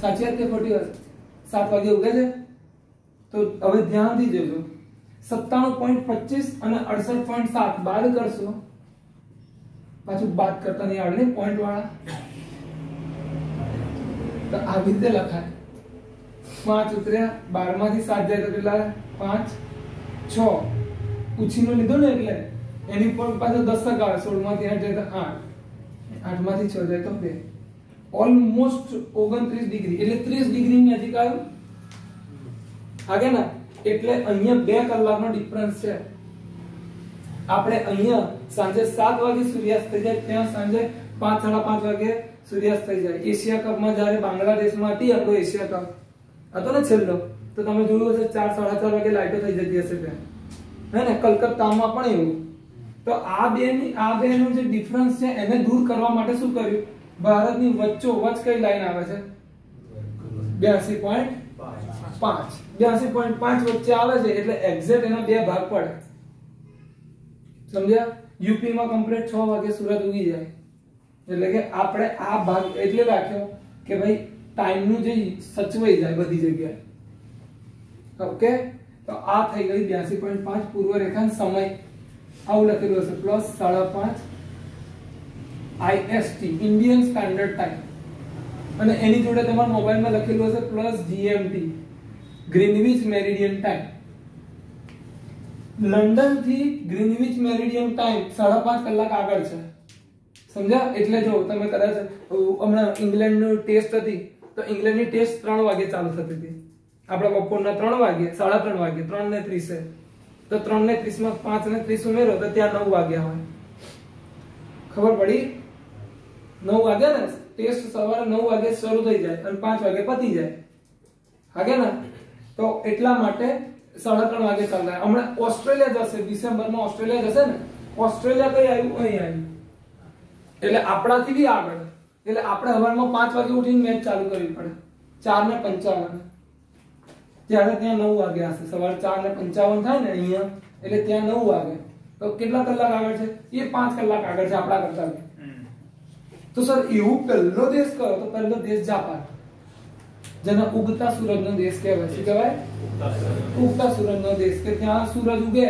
S1: સાચી વાત કે ખોટી વાત 7 વાગે ઉગે છે તો હવે ધ્યાનથી જોજો 97.25 અને 68.7 બાદ કરશો પાછું બાદ કરતા નહીં આવડે પોઈન્ટ વાળા તો આવી રીતે લખાય 5 ઉતર્યા 12 માંથી 7 જાય તો કેટલા 5 6 ઉછીનો લીધો ને એટલે એની પર પાછો 10 આવે 16 માંથી 8 જાય તો 8 8 માંથી 6 જાય તો 2 ઓલમોસ્ટ 29 ડિગ્રી એટલે 30 ડિગ્રી ની નજીક આવ્યું આગે ના એટલે અહીંયા 2 કલાકનો ડિફરન્સ છે આપણે અહીંયા સાંજે 7 વાગે સૂર્યાસ્ત થઈ જાય ત્યાં સાંજે 5 5:30 વાગે સૂર્યાસ્ત થઈ જાય. એશિયા કપમાં જ્યારે બાંગ્લાદેશમાં હતી આપણો એશિયા કપ હતો ને છેલ્લો, તો તમે જોયું હશે 4 સાડા 4 વાગે લાઈટો થઈ જતી હશે ત્યાં, હે ને. કલકત્તામાં પણ એવું. તો આ બેનો જે ડિફરન્સ છે એને દૂર કરવા માટે શું કર્યું? ભારતની વચ્ચોવચ્ચ કઈ લાઈન આવે છે? 82.5. 82.5 વચ્ચે આવે છે એટલે એક્ઝેક્ટ એના બે ભાગ પડે. સમજ્યા? યુપી માં કમ્પ્લીટ 6 વાગે સૂરજ ઉગી જાય. એટલે કે આપણે આ ભાગ એટલે રાખ્યો કે ભાઈ ટાઈમ નું જે સચવાઈ જાય બધી જગ્યાએ. ઓકે, તો આ થઈ ગઈ 82.5 પૂર્વ રેખાંશ સમય. આવું લખેલું હશે +5:30 IST ઇન્ડિયન સ્ટાન્ડર્ડ ટાઈમ. અને એની જોડે તમારા મોબાઈલમાં લખેલું હશે +GMT Greenwich meridian time. London થી ગ્રીનવિચ મેરિડિયન ટાઈમ 5.5 કલાક આગળ છે. સમજ્યા? એટલે જો તમે કદાચ હમણાં ઇંગ્લેન્ડની ટેસ્ટ હતી તો ઇંગ્લેન્ડની ટેસ્ટ 3 વાગે ચાલુ થતી હતી. આપણા બપોરના 3 વાગે, 3:30 વાગે, 3:30 તો 3:30 માં 5:30 ઉમેરો તો ત્યાં 9 વાગ્યા હોય. ખબર પડી? 9 વાગે ને ટેસ્ટ સવારે 9 વાગે શરૂ થઈ જાય અને 5 વાગે પતી જાય. હાગે ને? તો એટલા માટે 3:30 વાગે ચાલે. હમણાં ઓસ્ટ્રેલિયા જશે ડિસેમ્બરમાં, ઓસ્ટ્રેલિયા જશે ને. ઓસ્ટ્રેલિયા કઈ આવ્યું? અહીં આવ્યું. એટલે આપણાથી બી આગળ. એટલે આપણે હવારમાં 5 વાગે ઉઠીને મેચ ચાલુ કરવી પડે 4:55. ત્યારે ત્યાં 9 વાગે હશે. સવારે 4:55 થાય ને અહીંયા, એટલે ત્યાં 9 વાગે. તો કેટલા કલાક આગળ છે? એ 5 કલાક આગળ છે આપણા કરતા. તો સર એવું પહેલો દેશ કયો? તો પહેલો દેશ જાપાન, જેને ઉગતા સૂરજનો દેશ કહેવાય. શું કહેવાય? ઉગતા સૂરજનો દેશ. કે ત્યાં સૂરજ ઉગે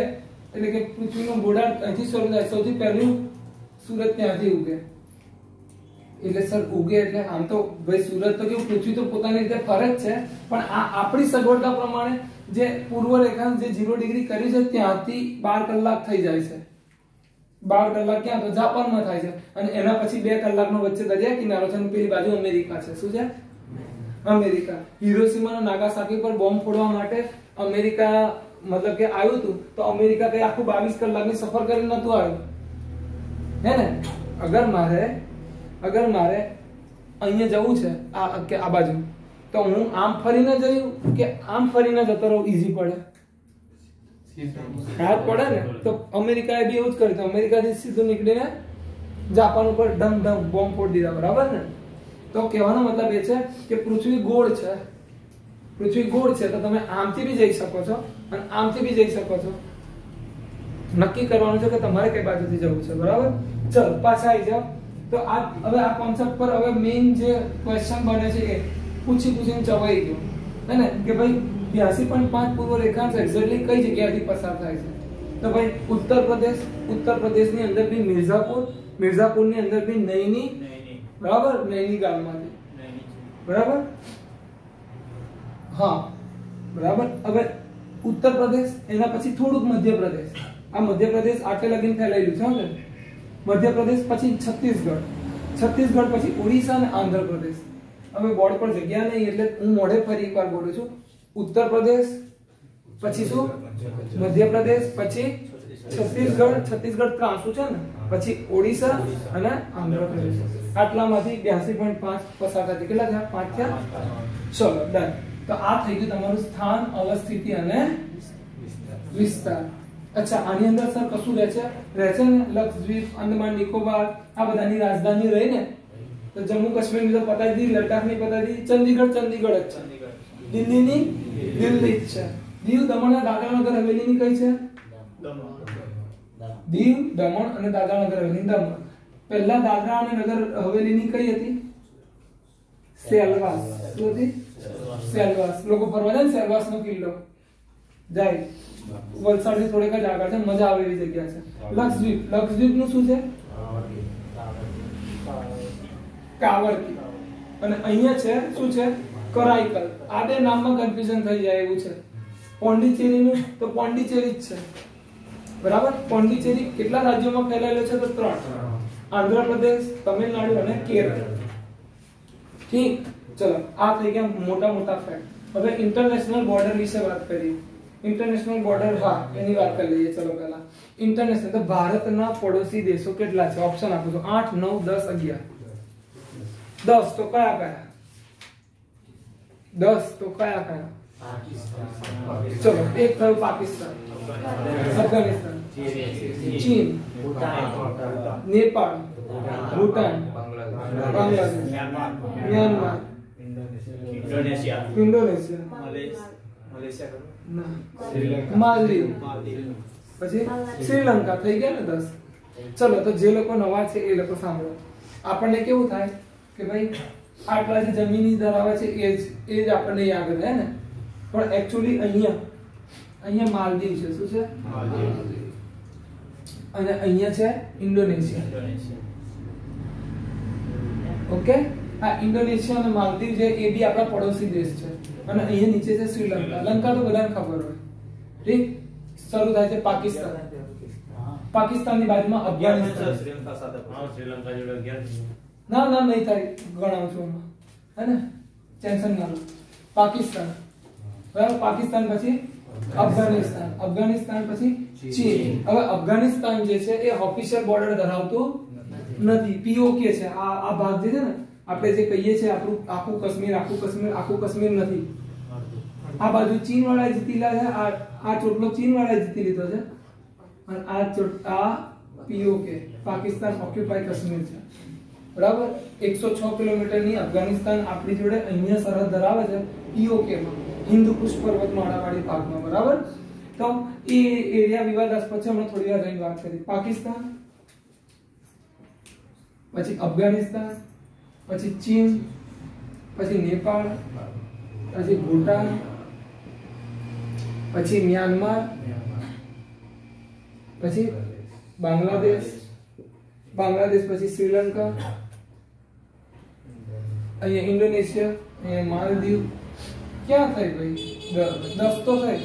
S1: એટલે કે પૃથ્વીનો ગોળાર્ધ અહીંથી શરૂ થાય. સૌથી પહેલું સૂરજ ત્યાંથી ઉગે. એટલે સર ઉગે એટલે આમ તો ભાઈ સૂરજ તો કેવું પૃથ્વી તો પોતાની રીતે ફરે જ છે, પણ આ આપણી સગવડતા પ્રમાણે જે પૂર્વ રેખાંશ જે 0 ડિગ્રી કરી છે ત્યાંથી 12 કલાક થઈ જાય છે. 12 કલાક ક્યાં? તો જાપાનમાં થાય છે. અને એના પછી 2 કલાકનો વચ્ચે દરિયા કિનારો છે અને પેલી બાજુ અમેરિકા છે. શું છે? અમેરિકા. હિરોશીમા અને નાગાસાકી પર બોમ્બ ફોડવા માટે અમેરિકા મતલબ કે આવ્યું હતું, તો અમેરિકા કઈ આખું 22 કલાકની સફર કરીને નતું આવ્યું, હે ને. અગર મારે અહીંયા જવું છે આ બાજુ, તો હું આમ ફરીને જયું કે આમ ફરીને જતો રહું? ઈઝી પડે? હાથ પડે ને. તો અમેરિકાએ બી એવું જ કર્યું. અમેરિકાથી સીધું નીકળીને જાપાન ઉપર ધમ બોમ્બ ફોડી દીધા. બરાબર ને? તો કહેવાનો મતલબ એ છે કે પૃથ્વી ગોળ છે. પૃથ્વી ગોળ છે તો તમે આમથી બી જઈ શકો છો અને આમથી બી જઈ શકો છો. નક્કી કરવાનું છે કે તમારે કઈ બાજુથી જવું છે. બરાબર? ચલો પાછા આવી જાઓ. તો હવે આ કોન્સેપ્ટ પર હવે મેઇન જે ક્વેશ્ચન બને છે એ પૂછીને ચવાઈ ગયો, હે ને. કે ભાઈ 82.5 પૂર્વ રેખાંશ એક્ઝેક્ટલી કઈ જગ્યાએથી પસાર થાય છે? તો ભાઈ ઉત્તર પ્રદેશની અંદર બી મિર્ઝાપુરની અંદર બી નૈની. બરાબર? નૈની ગામમાંથી. બરાબર? હા, બરાબર. હવે ઉત્તર પ્રદેશ, એના પછી થોડુંક મધ્યપ્રદેશ. આ મધ્યપ્રદેશ આટલે લગીને ફેલાયેલું છે. મધ્યપ્રદેશ પછી છત્તીસગઢ પછી ઓડિશા અને આંધ્રપ્રદેશ. હવે બોર્ડ પર જગ્યા નહીં એટલે હું મોઢે ફરી એકવાર બોલું છું. ઉત્તર પ્રદેશ પછી શું? મધ્યપ્રદેશ પછી છત્તીસગઢ ત્રાંસુ છે ને, પછી ઓડિશા અને આંધ્રપ્રદેશ. આટલામાંથી 82.5 પસાર થાય. કેટલા થયા? 5 થયા. ચલો ડન. તો આ થઈ ગયું તમારું સ્થાન, અવસ્થિતિ અને વિસ્તાર. અચ્છા, આની અંદર સર કશું રહે છે ને? લક્ષદ્વીપ, અંદમાન નિકોબાર, આ બધાની રાજધાની રહી ને. તો જમ્મુ કાશ્મીર ની તો પતાવી દીધી, લદ્દાખ ની પતાવી દીધી, ચંદીગઢ જ છે, દિલ્હીની દિલ્હી જ છે. દીવ, દમણ અને દાદરા નગર હવેલીની કઈ છે? દીવ, દમણ અને દાદરા નગર હવેલી. દમણ પહેલા દાદરા અને નગર હવેલીની કઈ હતી? સેલવાસ. શું હતી? સેલવાસ. લોકો ફરવા જાય ને સેલવાસ નો કિલ્લો જાય, વલસાડ થી થોડેક જ આગળ છે, મજા આવે એવી જગ્યા છે. લક્ષદ્વીપ નું શું છે? કાવરકી. અને અહીંયા છે શું છે? કરાઈકલ. આ બે નામમાં કન્ફ્યુઝન થઈ જાય એવું છે. પોંડિચેરી નું તો પોંડિચેરી જ છે. બરાબર? પોંડિચેરી કેટલા રાજ્યોમાં ફેલાયેલો છે? તો 3. આંધ્રપ્રદેશ, તમિલનાડુ અને કેરળ. ઠીક. ચલો, આ થઈ ગયા મોટા ફેક્ટ. હવે ઇન્ટરનેશનલ બોર્ડર વિશે વાત કરીએ. ઇન્ટરનેશનલ બોર્ડર, હા, એની વાત કરી લઈએ. ચલો પહેલા ઇન્ટરનેશનલ. તો ભારતના પડોશી દેશો કેટલા છે? ઓપ્શન આપું છું 8, 9, 10, 11. 10 तो कया कया 10 तो कया कया चलो एक थयो पाकिस्तान अफगानिस्तान चीन नेपाल भूटान बांग्लादेश म्यांमार इंडोनेशिया मालदीव પછી શ્રીલંકા થઈ ગયા ને 10 ચલો તો જે લોકો નવા છે એ લોકો સાંભળો આપણને કેવું થાય કે ભાઈ આટલા જે જમીની ધરાવે છે એ જ આપણને યાદ રહે ને પણ એક્ચ્યુઅલી અહીંયા માલદીવ છે શું છે અને અહીંયા છે ઇન્ડોનેશિયા ઓકે આ ઇન્ડોનેશિયા અને માલદીવ જે એ બી આપણા પડોશી દેશ છે અને અહીંયા નીચે છે શ્રીલંકા લંકા તો બધાને ખબર હોય ઠીક શરૂ થાય છે પાકિસ્તાન પાકિસ્તાનની બાજુમાં અફઘાનિસ્તાન શ્રીલંકા સાથે શ્રીલંકા જોડે 11 ના નહીં થાય ગણાવું છું હે ને ટેન્શન ના લો પાકિસ્તાન બરાબર પાકિસ્તાન પછી અફઘાનિસ્તાન પછી ચીન હવે અફઘાનિસ્તાન જે છે એ ઓફિશિયલ બોર્ડર ધરાવતું નથી પીઓકે છે આ ભાગ જે છે ને આપણે જે કહીએ છીએ આપણું આખું કાશ્મીર નથી આ બાજુ ચીન વાળા જીતીલા છે આ ચોટલો ચીન વાળા જીતી લીધો છે અને આ પીઓકે પાકિસ્તાન ઓક્યુપાય કાશ્મીર છે બરાબર 106 કિલોમીટરની અફઘાનિસ્તાન આપણી જોડે અહીંયા સરહદ ધરાવે છે પીઓકે માં હિન્દુ કુશ પર્વતમાળા વાળી ભાગમાં બરાબર તો એ એરિયા વિવાદાસ્પદ છે હમણાં થોડી વાર રહી વાત કરી પાકિસ્તાન પછી અફઘાનિસ્તાન પછી ચીન પછી નેપાળ પછી ભૂટાન પછી મ્યાનમાર પછી બાંગ્લાદેશ પછી શ્રીલંકા અહીંયા ઇન્ડોનેશિયા અહીંયા માલદીવ ક્યાં થઈ ભાઈ 10 તો થઈ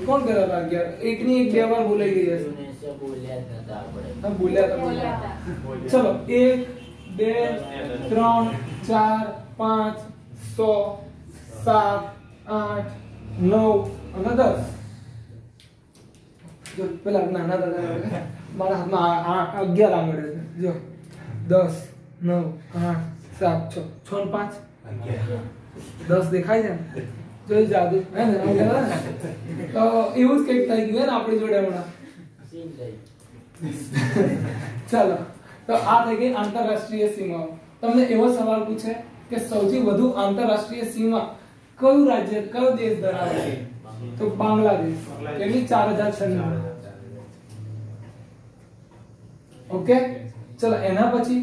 S1: કોણ કર્યા હતા 11 એકની એક બે વાર બોલાઈ ગઈ હશે બોલ્યા હતા ચલો 1 2 3 4 5 6 7 8 9 અને 10 જો પેલા નાના દાદા મારા હાથમાં 11 આંગળે છે જો 10 9 8 7 6 6 5 10 દેખાય છે જોઈ જાદુ હે ને તો એવું જ કંઈક થઈ ગયું ને આપણી જોડે હમણાં ચાલો તો આ થઈ ગઈ આંતરરાષ્ટ્રીય સીમાઓ તમને એવો સવાલ પૂછે કે સૌથી વધુ આંતરરાષ્ટ્રીય સીમા કયું રાજ્ય કયો દેશ ધરાવે છે તો બાંગ્લાદેશ કેટલી 4096 ઓકે ચલો એના પછી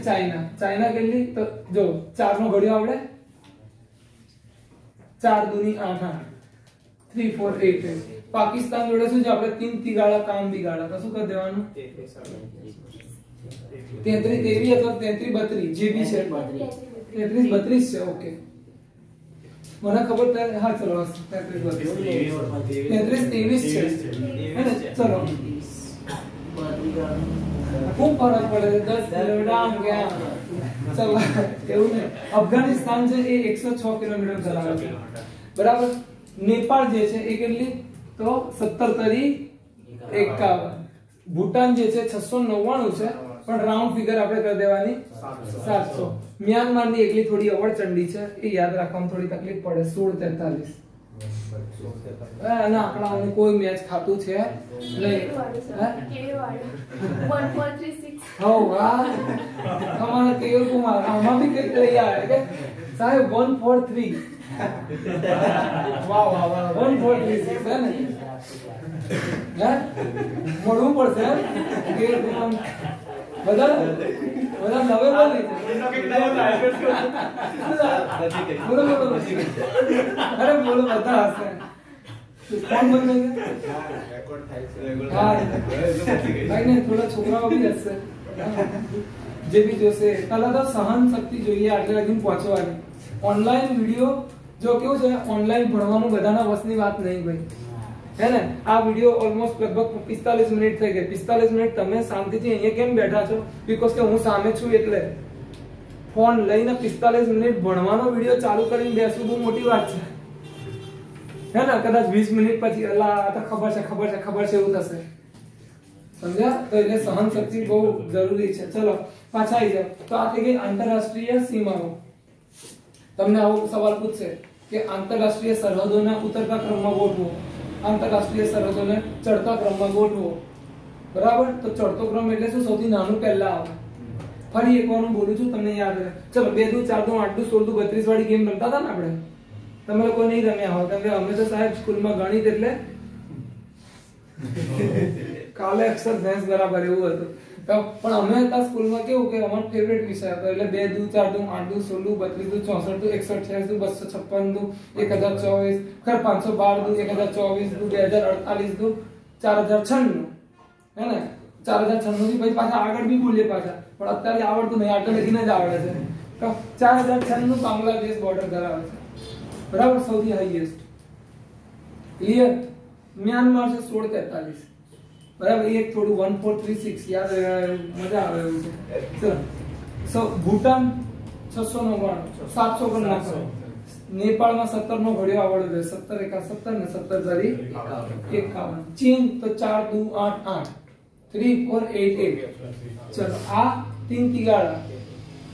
S1: ચાઇના કેટલી તો જો 4 નો ઘડિયો આવડે 4 દૂની 8 3 4 8 પાકિસ્તાન જોડે શું છે આપણે 3 તિગાડા કામ બિગાડા તો શું કરી દેવાનું 33 23 અથવા 33 32 જે બી છે 33 32 છે ઓકે મને ખબર છે હા ચલો 33 23 છે હે ને ચલો ખૂબ ફરક પડે 10 કિલોમીટર આમ ગયા ચલો એવું ને અફઘાનિસ્તાન છે એ 106 કિલોમીટર ધરાવે છે બરાબર નેપાળ જે છે એ કેટલી તો 17 તરી 51 ભૂટાન જે છે 699 છે પણ રાઉન્ડ ફિગર આપણે કરી દેવાની 700 મ્યાનમાર ની એકલી થોડી અવળચંડી છે એ યાદ રાખવામાં થોડી તકલીફ પડે 1643 ના આપણાને કોઈ મેચ ખાતું છે નહીં કેવી વાળું 1436 હો વાહ તમારે કેવું કુમાર આમાં બી કઈ લઈ આવે કે સાહેબ 143 વાહ 1436 છે ને હે મળવું પડશે કેવું કુમાર બધા નવે બોલી અરે બોલો બધા હશે કોણ બોલે રેકોર્ડ થાય છે ભાઈ ને થોડા છોકરાઓ બી હશે જે બી જોશે પહેલા તો સહન શક્તિ જોઈએ આટલે લગીને પહોંચવાની ઓનલાઈન વિડિયો જો કેવું છે ઓનલાઈન ભણવાનું બધાના વસની વાત નહીં ભાઈ है ना આ વિડિયો ઓલમોસ્ટ લગભગ 45 મિનિટ થઈ ગઈ 45 મિનિટ તમે શાંતિથી અહીંયા કેમ બેઠા છો બીકોઝ કે હું સામે છું એટલે ફોન લઈને 45 મિનિટ ભણવાનો વિડિયો ચાલુ કરીને બેસવું બહુ મોટી વાત છે હે ને કદાચ 20 મિનિટ પછી અલ્લાહ આ તો ખબર છે એવું થશે સમજ્યા તો એટલે સહન શક્તિ બહુ જરૂરી છે ચલો પાછા આવી જાવ તો આ થઈ ગઈ આંતરરાષ્ટ્રીય સીમાઓ. તમને આવો સવાલ પૂછશે કે આંતરરાષ્ટ્રીય સરહદોને ઉતરતા ક્રમમાં ગોઠવો, આંતરરાષ્ટ્રીય સરહદોને ચડતા ક્રમમાં ગોઠવો. બરાબર, તો ચડતો ક્રમ એટલે શું? સૌથી નાનું પહેલા આવે. ફરી એકવાર હું બોલું છું, તમને યાદ રહે. ચલો 2 દુ 4 દુ 8 દુ 16 દુ 32 વાળી ગેમ રમતા હતા ને આપણે. તમે લોકો નહીં રમ્યા હો કેમ કે અમે તો સાહેબ સ્કૂલમાં ગણિત એટલે કાલે અક્ષર ભેંસ બરાબર એવું હતું. પણ અમે હતા સ્કૂલમાં કેવું કે અમારો ફેવરેટ વિષય હતો એટલે 2 દુ 4 દુ 8 દુ 16 દુ 32 દુ 64 દુ 168 દુ 256 દુ 1024 ખર 512 દુ 1024 દુ 2048 દુ 4096 હે ને 4096 થી પછી પાછા આગળ બી બોલીએ પાછા, પણ અત્યારે આવડતું નહીં, આટલે લખીને જ આવડે છે. તો 4096 બાંગ્લાદેશ બોર્ડર ધરાવે છે. બરાબર, સૌથી હાઈએસ્ટ. ક્લિયર? મ્યાનમાર છે 1643. બરાબર, એક થોડું 1436 યાદ મજા આવે એવું છે. ચલો ભૂટાન 699 700 કરી નાખો. નેપાળમાં 17 નો ઘડિયો આવડે છે, 17 એકા 17 ને 17 તારી 51. ચીન તો 4 દુ 8 8 3 4 8 8. ચલો આ 3 તિગાડા.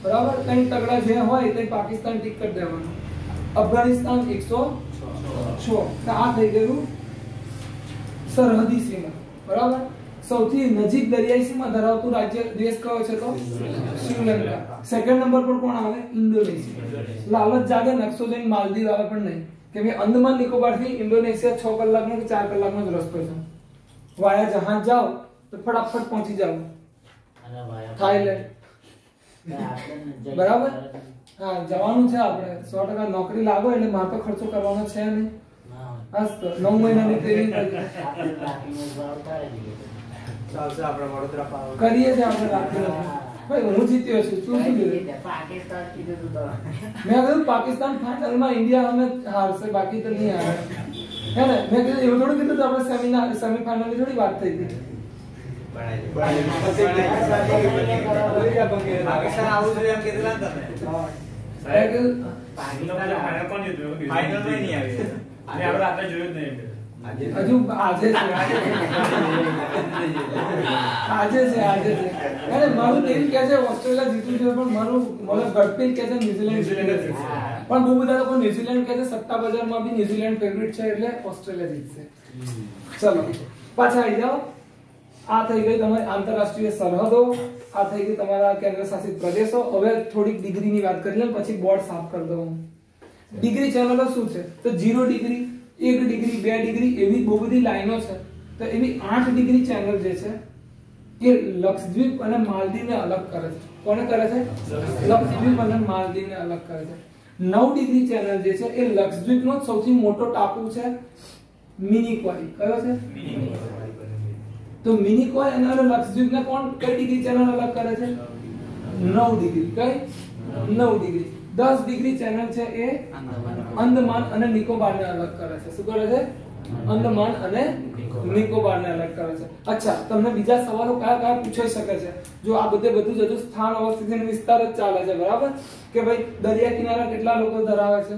S1: બરાબર, કઈ તગડા જે હોય તે પાકિસ્તાન ટીક કરી દેવાનું. અફઘાનિસ્તાન 106. તો આ થઈ ગયું સરહદી સીમા. બરાબર, સૌથી નજીક દરિયાઈ સીમા ધરાવતું રાજ્ય દેશ કયો છે? તો શ્રીલંકા. સેકન્ડ નંબર પર કોણ આવે? ઇન્ડોનેશિયા. લાલચ જાગે નકશો જોઈને માલદીવ આવે પણ નહીં, કેમ કે અંદમાન નિકોબાર થી ઇન્ડોનેશિયા 6 કલાકનો કે 4 કલાકનો જ રસ્તો છે. વાયા જહાજ જાઓ તો ફટાફટ પહોંચી જાવ. થાઈલેન્ડ. બરાબર, હા જવાનું છે આપણે 100% નોકરી લાગો એટલે માથો ખર્ચો કરવાનો છે નહીં. બસ તો 9 મહિનાની ટ્રેનિંગ
S2: ચાલશે આપણે વડોદરા પાવ
S1: કરીએ છે આપણે રાખીને. ભાઈ હું જીત્યો છું, શું કીધું?
S2: પાકિસ્તાન કીધું તો
S1: મેં કહ્યું પાકિસ્તાન ફાઇનલમાં ઇન્ડિયા અમે હારશે, બાકી તો નહીં હારે. હે ને? મેં કીધું એવું થોડું કીધું તો આપણે સેમીફાઇનલની થોડી વાત થઈ હતી.
S2: પાકિસ્તાન આવું જોઈએ એમ કીધું ને તમે.
S1: હજુ આજે છે અરે મારું દિલ કહે છે ઓસ્ટ્રેલિયા જીતવું જોઈએ, પણ મારું ગટફીલ કહે છે ન્યુઝીલેન્ડ જીતશે. પણ બહુ બધા લોકો ન્યુઝીલેન્ડ કહે છે, સટ્ટા બજારમાં બી ન્યુઝીલેન્ડ ફેવરિટ છે એટલે ઓસ્ટ્રેલિયા જીતશે. ચલો પાછા આવી જાઓ. આ થઈ ગઈ તમારી આંતરરાષ્ટ્રીય સરહદો, આ થઈ ગઈ તમારા કેન્દ્ર શાસિત પ્રદેશો. હવે થોડીક ડિગ્રીની વાત કરી લે, પછી બોર્ડ સાફ કરી દઉં. ડિગ્રી ચેનલો શું છે? તો 0 ડિગ્રી, 1 ડિગ્રી, 2 ડિગ્રી એવી બહુ બધી લાઈનો છે. તો એવી 8 ડિગ્રી ચેનલ જે છે એ લક્ષદ્વીપ અને માલદીવને અલગ કરે છે. કોને કરે છે? લક્ષદ્વીપ અને માલદીવને અલગ કરે છે. 9 ડિગ્રી ચેનલ જે છે એ લક્ષદ્વીપનો સૌથી મોટો ટાપુ છે મિનિકોય. કયો છે? તો મિનિકોય અને લક્ષદ્વીપને કોણ કઈ ડિગ્રી ચેનલ અલગ કરે છે? 9 ડિગ્રી. કઈ? 9 ડિગ્રી. 10 ડિગ્રી ચેનલ છે એ અંદમાન અને નિકોબારને અલગ કરે છે. શું કરે છે? અંદમાન અને નિકોબારને અલગ કરે છે. અચ્છા, તમને બીજા સવાલો કયા કયા પૂછાઈ શકે છે? જો આ બધું જ સ્થાન અવસ્થિતિ અને વિસ્તાર જ ચાલે છે. બરાબર, કે ભાઈ દરિયા કિનારા કેટલા લોકો ધરાવે છે,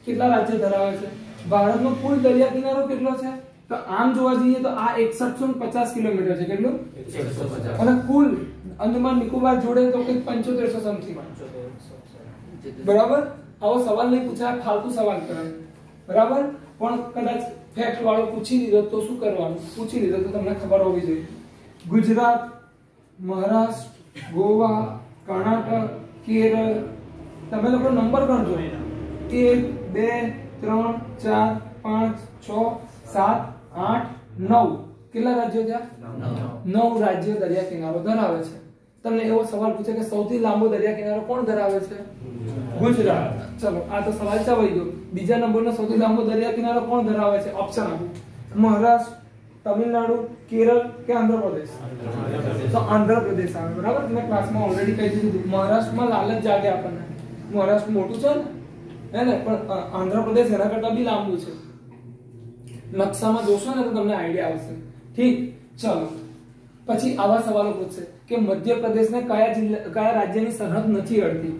S1: કેટલા રાજ્ય ધરાવે છે, ભારતનો કુલ દરિયા કિનારો કેટલો છે? તો આમ જોવા જઈએ તો આ 6150 કિલોમીટર છે. કેટલું? 150. અને કુલ અંદમાન નિકોબાર જોડે તો કંઈક 7500 સમથિંગ. બરાબર, આવો સવાલ નહીં પૂછાય, ફાલતુ સવાલ કરાય. બરાબર, પણ કદાચ ફેક્ટ વાળો પૂછી લીધો તો શું કરવાનું? પૂછી લીધો તો તમને ખબર હોવી જોઈએ. ગુજરાત, મહારાષ્ટ્ર, ગોવા, કર્ણાટક, કેરળ. તમે લોકો નંબર ગણજો. 1 2 3 4 5 6 7 8 9. કેટલા રાજ્યો છે? 9 રાજ્યો દરિયા કિનારો ધરાવે છે. તમને એવો સવાલ પૂછે કે સૌથી લાંબો દરિયા કિનારો કોણ ધરાવે છે? ગુજરાત. ચલો આ તો સવાલ ચાવાઈ ગયો. બીજા નંબરનો સૌથી લાંબો દરિયા કિનારો કોણ ધરાવે છે? ઓપ્શન આપું: મહારાષ્ટ્ર, તમિલનાડુ, કેરળ કે આંધ્રપ્રદેશ? તો આંધ્રપ્રદેશ આવે. બરાબર, મેં ક્લાસમાં ઓલરેડી કહી દીધું. મહારાષ્ટ્રમાં લાલચ જાગે આપણને, મહારાષ્ટ્ર મોટું છે ને, હે ને? પણ આંધ્રપ્રદેશ એના કરતા બી લાંબુ છે. નકશામાં જોશો ને તો તમને આઈડિયા આવશે. ઠીક, ચલો પછી આવા સવાલો પૂછશે કે મધ્યપ્રદેશને કયા રાજ્યની સરહદ નથી અડતી?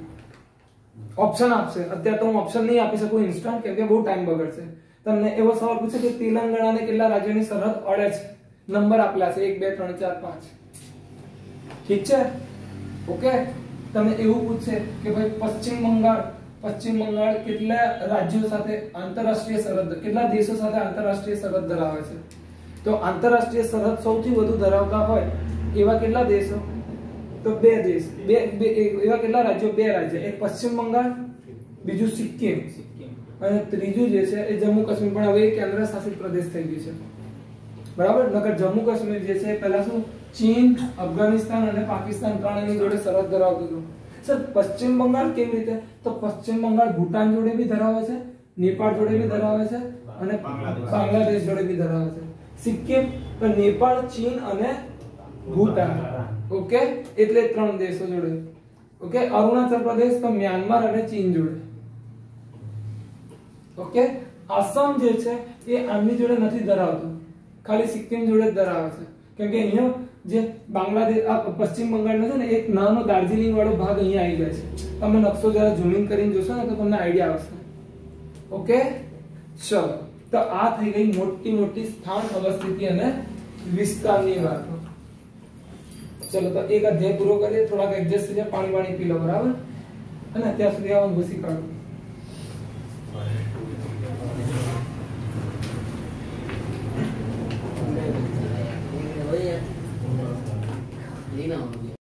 S1: ઓપ્શન આપશે. અત્યારે તો હું ઓપ્શન નહીં આપી શકું ઇન્સ્ટન્ટ, કેમ કે બહુ ટાઈમ બગડશે. તમને એવો સવાલ પૂછે કે તેલંગાણાને કેટલા રાજ્યોની સરહદ અડે છે? નંબર આપેલા છે 1 2 3 4 5. ઠીક છે, ઓકે, તમને એવું પૂછશે કે ભાઈ પશ્ચિમ બંગાળ કેટલા રાજ્યો સાથે આંતરરાષ્ટ્રીય સરહદ, કેટલા દેશો સાથે આંતરરાષ્ટ્રીય સરહદ ધરાવે છે? તો આંતરરાષ્ટ્રીય સરહદ સૌથી વધુ ધરાવતા હોય એવા કેટલા દેશો? તો બે દેશ, એવા કેટલા રાજ્યો? બે રાજ્ય, એક પશ્ચિમ બંગાળ, બીજું સિક્કિમ, અને ત્રીજું જે છે એ જમ્મુ કાશ્મીર. પણ હવે એ કેન્દ્ર શાસિત પ્રદેશ થઈ ગયું છે, બરાબર. નકર જમ્મુ કાશ્મીર જે છે પહેલા શું ચીન, અફઘાનિસ્તાન અને પાકિસ્તાન ત્રણેયની જોડે સરહદ ધરાવતું હતું. સર પશ્ચિમ બંગાળ કેવી રીતે? તો પશ્ચિમ બંગાળ ભૂટાન જોડે બી ધરાવે છે, નેપાળ જોડે બી ધરાવે છે અને બાંગ્લાદેશ જોડે બી ધરાવે છે. સિક્કિમ તો નેપાળ, ચીન અને ભૂટાન. ઓકે, એટલે ત્રણ દેશો જોડે. ઓકે, અરુણાચલ પ્રદેશ તો મ્યાનમાર અને ચીન જોડે. ઓકે, આસામ જે છે એ આમની જોડે નથી ધરાવતું, ખાલી સિક્કિમ જોડે જ ધરાવે છે. કેમ કે અહીંયા જે બાંગ્લાદેશ, આ પશ્ચિમ બંગાળનો છે ને એક નાનો દાર્જિલિંગ વાળો ભાગ અહીંયા આવી જાય છે. તમે નકશો જરા ઝૂમ ઇન કરીને જોશો ને તો તમને આઈડિયા આવશે. ઓકે, ચલો, તો આ થઈ ગઈ મોટી મોટી સ્થાન, અવસ્થિતિ અને વિસ્તારની વાતો. ચલો, તો એક અધ્યાય પૂરો કરીએ. થોડાક એડજસ્ટ થઈ જાય, પાણી પી લો, બરાબર. અને અત્યાર સુધી આવું ઘૂસી કાઢો.